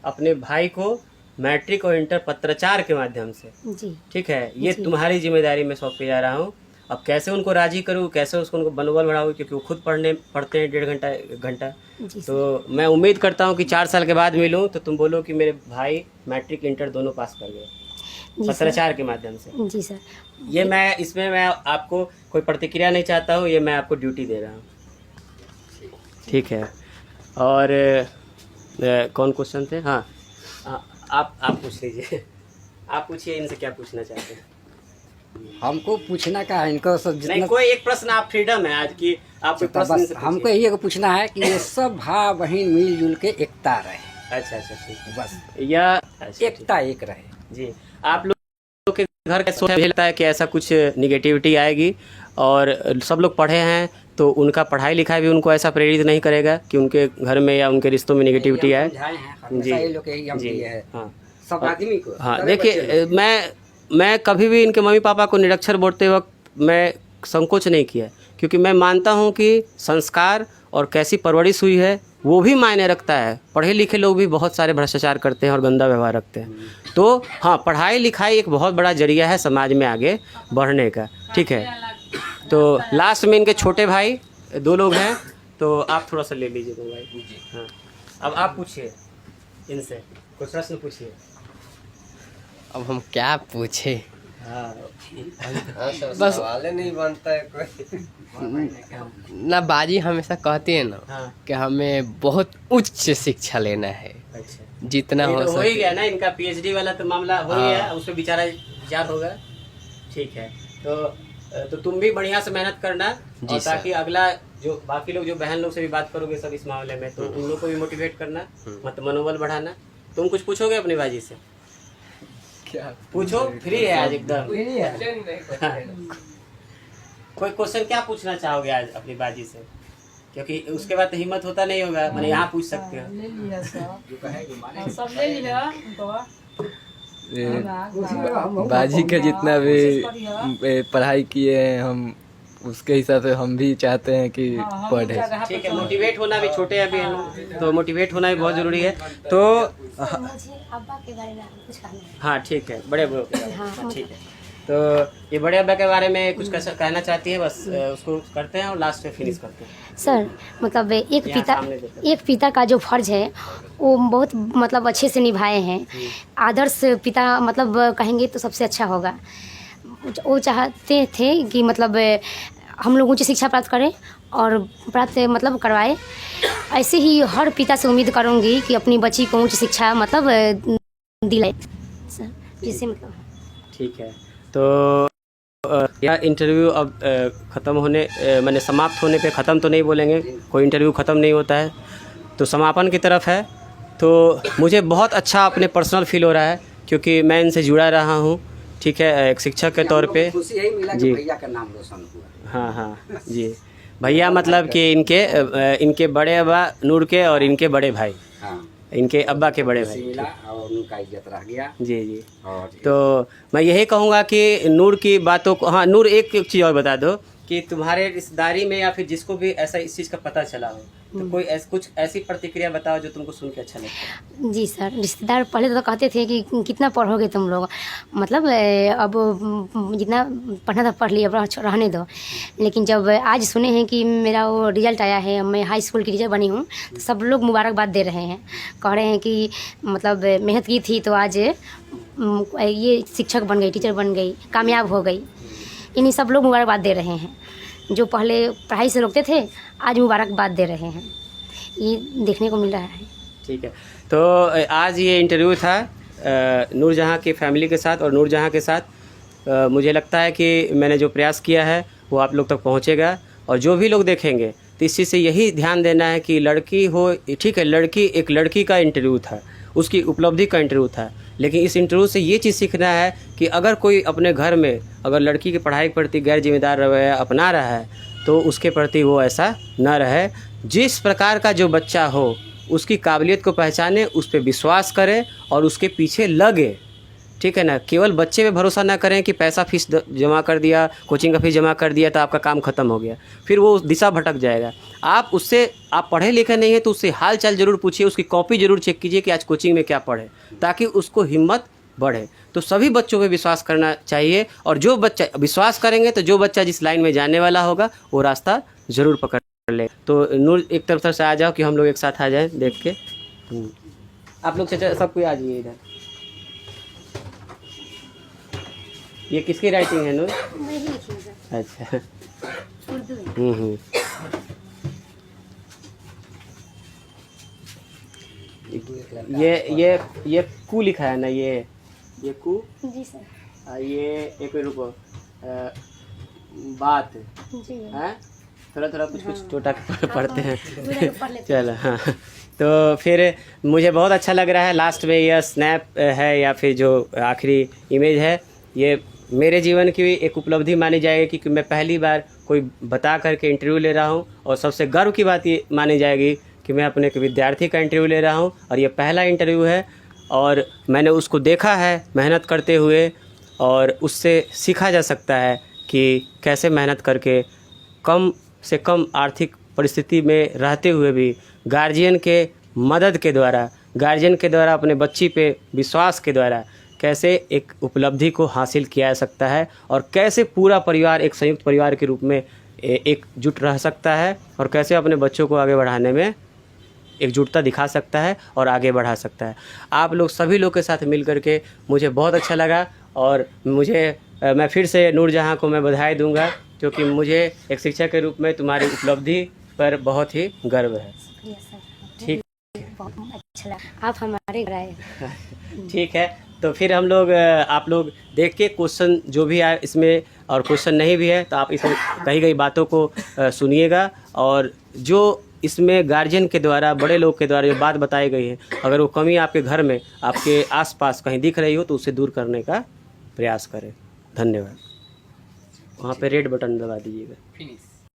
अपने भाई को मैट्रिक और इंटर पत्राचार के माध्यम से, जी ठीक है, ये तुम्हारी जिम्मेदारी में सौंपे जा रहा हूँ। अब कैसे उनको राजी करूँ, कैसे उसको उनको मनोबल बढ़ाओगे, क्योंकि वो खुद पढ़ते हैं 1.5 घंटा 1 घंटा। तो मैं उम्मीद करता हूँ कि 4 साल के बाद मिलूँ तो तुम बोलो कि मेरे भाई मैट्रिक इंटर दोनों पास कर गए पत्राचार के माध्यम से। जी सर, ये मैं इसमें मैं आपको कोई प्रतिक्रिया नहीं चाहता हूँ, ये मैं आपको ड्यूटी दे रहा हूँ, ठीक है। और कौन क्वेश्चन थे? हाँ, आप पूछ लीजिए, आप पूछिए इनसे क्या पूछना चाहते हैं। हमको पूछना का है इनको सब नहीं, जितना कोई एक प्रश्न, आप फ्रीडम है आज की, आप कोई प्रश्न बस इनसे हमको पूछिए। यही पूछना है कि ये सब भाई बहन मिलजुल के एकता रहे, अच्छा अच्छा, ठीक है, बस या अच्छा, एकता एक रहे। जी, आप लोग के घर का सोच, मुझे लगता है कि ऐसा कुछ निगेटिविटी आएगी, और सब लोग पढ़े हैं तो उनका पढ़ाई लिखाई भी उनको ऐसा प्रेरित नहीं करेगा कि उनके घर में या उनके रिश्तों में निगेटिविटी आए। जी, ये लोग यही हम दिए हैं हाँ सब आदमी को। हाँ, देखिए मैं कभी भी इनके मम्मी पापा को निरक्षर बोलते वक्त मैं संकोच नहीं किया, क्योंकि मैं मानता हूँ कि संस्कार और कैसी परवरिश हुई है वो भी मायने रखता है। पढ़े लिखे लोग भी बहुत सारे भ्रष्टाचार करते हैं और गंदा व्यवहार रखते हैं। तो हाँ, पढ़ाई लिखाई एक बहुत बड़ा जरिया है समाज में आगे बढ़ने का, ठीक है। तो लास्ट में इनके छोटे भाई 2 लोग हैं, तो आप थोड़ा सा ले लीजिए भाई। हाँ, अब आप पूछिए इनसे, कोई प्रश्न पूछिए। अब हम क्या पूछे? हाँ, बस सवाल नहीं बनता है कोई। ना बाजी हमेशा कहती है ना हाँ, कि हमें बहुत उच्च शिक्षा लेना है, अच्छा, जितना ये हो तो हो ही सके। गया ना, इनका PhD वाला तो मामला हो ही गया, उस पर विचार होगा, ठीक है। तो तुम भी बढ़िया से मेहनत करना, जी और सर। ताकि अगला जो बाकी लोग जो बहन लोग से भी बात करोगे सब इस मामले में, तो उन लोग को भी मोटिवेट करना, मतलब मनोबल बढ़ाना। तुम कुछ पूछोगे अपनी बाजी से? क्या पूछो, फ्री है आज एकदम। हाँ। कोई क्वेश्चन क्या पूछना चाहोगे आज अपनी बाजी से? क्योंकि उसके बाद तो हिम्मत होता नहीं होगा, मैंने यहाँ पूछ सकते हो। ले लिया सब ले लिया बाजी के जितना भी पढ़ाई किए हैं हम, उसके हिसाब से हम भी चाहते हैं कि पढ़े। ठीक है, मोटिवेट होना भी, छोटे अभी हम लोग, तो मोटिवेट होना भी बहुत ज़रूरी है। तो मुझे अब्बा के बारे में कुछ कहना है। हाँ ठीक है, बड़े अब्बा के बारे में। हाँ, ठीक है, तो ये बड़े अब्बा के बारे में कुछ कहना चाहती है, बस उसको करते हैं और लास्ट में फिनिश करते हैं। सर मतलब यहाँ सामने देखो। एक पिता का जो फर्ज है वो बहुत मतलब अच्छे से निभाए हैं। आदर्श पिता मतलब कहेंगे तो सबसे अच्छा होगा। वो चाहते थे कि मतलब हम लोग उच्च शिक्षा प्राप्त करें और प्राप्त मतलब करवाए। ऐसे ही हर पिता से उम्मीद करूँगी कि अपनी बच्ची को उच्च शिक्षा मतलब दिलाए सर, जिससे मतलब। ठीक है, तो यह इंटरव्यू अब ख़त्म होने मैंने समाप्त होने पे ख़त्म तो नहीं बोलेंगे, कोई इंटरव्यू ख़त्म नहीं होता है, तो समापन की तरफ है। तो मुझे बहुत अच्छा अपने पर्सनल फील हो रहा है क्योंकि मैं इनसे जुड़ा रहा हूँ। ठीक है, एक शिक्षक के तौर पे खुशी यही मिला कि जी। भैया का नाम रोशन हुआ। हाँ हाँ जी, भैया मतलब कि इनके बड़े अब्बा नूर के और इनके बड़े भाई, हाँ, इनके अब्बा के बड़े खुशी भाई। मिला और उनका इज्जत रह गया। जी जी, और तो मैं यही कहूँगा कि नूर की बातों को, हाँ नूर एक चीज़ और बता दो कि तुम्हारे रिश्तेदारी में या फिर जिसको भी ऐसा इस चीज़ का पता चला हो तो कोई कुछ ऐसी प्रतिक्रिया बताओ जो तुमको सुन के अच्छा लगता है। जी सर, रिश्तेदार पहले तो कहते थे कि कितना पढ़ोगे तुम लोग, मतलब अब जितना पढ़ना था पढ़ लिया, रहने दो। लेकिन जब आज सुने हैं कि मेरा वो रिजल्ट आया है, मैं हाई स्कूल की टीचर बनी हूँ, तो सब लोग मुबारकबाद दे रहे हैं, कह रहे हैं कि मतलब मेहनत की थी तो आज ये शिक्षक बन गई, टीचर बन गई, कामयाब हो गई। इन्हीं सब लोग मुबारकबाद दे रहे हैं। जो पहले पढ़ाई से रोकते थे आज मुबारकबाद दे रहे हैं, ये देखने को मिल रहा है। ठीक है, तो आज ये इंटरव्यू था नूरजहाँ की फैमिली के साथ और नूरजहाँ के साथ। मुझे लगता है कि मैंने जो प्रयास किया है वो आप लोग तक पहुँचेगा और जो भी लोग देखेंगे तो इस चीज़ से यही ध्यान देना है कि लड़की हो, ठीक है, एक लड़की का इंटरव्यू था, उसकी उपलब्धि का इंटरव्यू था, लेकिन इस इंटरव्यू से ये चीज़ सीखना है कि अगर कोई अपने घर में अगर लड़की की पढ़ाई के प्रति गैर जिम्मेदार रवैया अपना रहा है तो उसके प्रति वो ऐसा न रहे। जिस प्रकार का जो बच्चा हो उसकी काबिलियत को पहचाने, उस पर विश्वास करें और उसके पीछे लगे। ठीक है ना, केवल बच्चे पे भरोसा ना करें कि पैसा फीस जमा कर दिया, कोचिंग का फीस जमा कर दिया तो आपका काम ख़त्म हो गया, फिर वो दिशा भटक जाएगा। आप पढ़े लिखे नहीं है तो उससे हाल चाल ज़रूर पूछिए, उसकी कॉपी ज़रूर चेक कीजिए कि आज कोचिंग में क्या पढ़े, ताकि उसको हिम्मत बढ़े। तो सभी बच्चों पे विश्वास करना चाहिए और जो बच्चा विश्वास करेंगे तो जो बच्चा जिस लाइन में जाने वाला होगा वो रास्ता ज़रूर पकड़ ले। तो नूर एक तरफ से आ जाओ कि हम लोग एक साथ आ जाएं देख के। आप लोग सब कोई आ जाइए इधर। ये किसकी राइटिंग है नूर? अच्छा, ये कू लिखा है ना, ये कू जी सर। ये एक रुको बात जी है, थोड़ा कुछ छोटा पढ़ते हैं चलो। हाँ, तो फिर मुझे बहुत अच्छा लग रहा है। लास्ट में यह स्नैप है या फिर जो आखिरी इमेज है, ये मेरे जीवन की एक उपलब्धि मानी जाएगी कि मैं पहली बार कोई बता करके इंटरव्यू ले रहा हूँ और सबसे गर्व की बात ये मानी जाएगी कि मैं अपने एक विद्यार्थी का इंटरव्यू ले रहा हूँ और ये पहला इंटरव्यू है और मैंने उसको देखा है मेहनत करते हुए और उससे सीखा जा सकता है कि कैसे मेहनत करके कम से कम आर्थिक परिस्थिति में रहते हुए भी गार्जियन के मदद के द्वारा, गार्जियन के द्वारा अपने बच्ची पे विश्वास के द्वारा कैसे एक उपलब्धि को हासिल किया जा सकता है और कैसे पूरा परिवार एक संयुक्त परिवार के रूप में एकजुट रह सकता है और कैसे अपने बच्चों को आगे बढ़ाने में एकजुटता दिखा सकता है और आगे बढ़ा सकता है। आप लोग सभी लोग के साथ मिल करके मुझे बहुत अच्छा लगा और मैं फिर से नूरजहाँ को मैं बधाई दूंगा क्योंकि मुझे एक शिक्षक के रूप में तुम्हारी उपलब्धि पर बहुत ही गर्व है। ठीक, बहुत अच्छा लगा, आप हमारे घर आए। ठीक है, तो फिर हम लोग आप लोग देख के क्वेश्चन जो भी आए इसमें और क्वेश्चन नहीं भी है तो आप इसमें कही गई बातों को सुनिएगा और जो इसमें गार्जियन के द्वारा, बड़े लोग के द्वारा जो बात बताई गई है, अगर वो कमी आपके घर में, आपके आसपास कहीं दिख रही हो तो उसे दूर करने का प्रयास करें। धन्यवाद। वहाँ पे रेड बटन दबा दीजिएगा।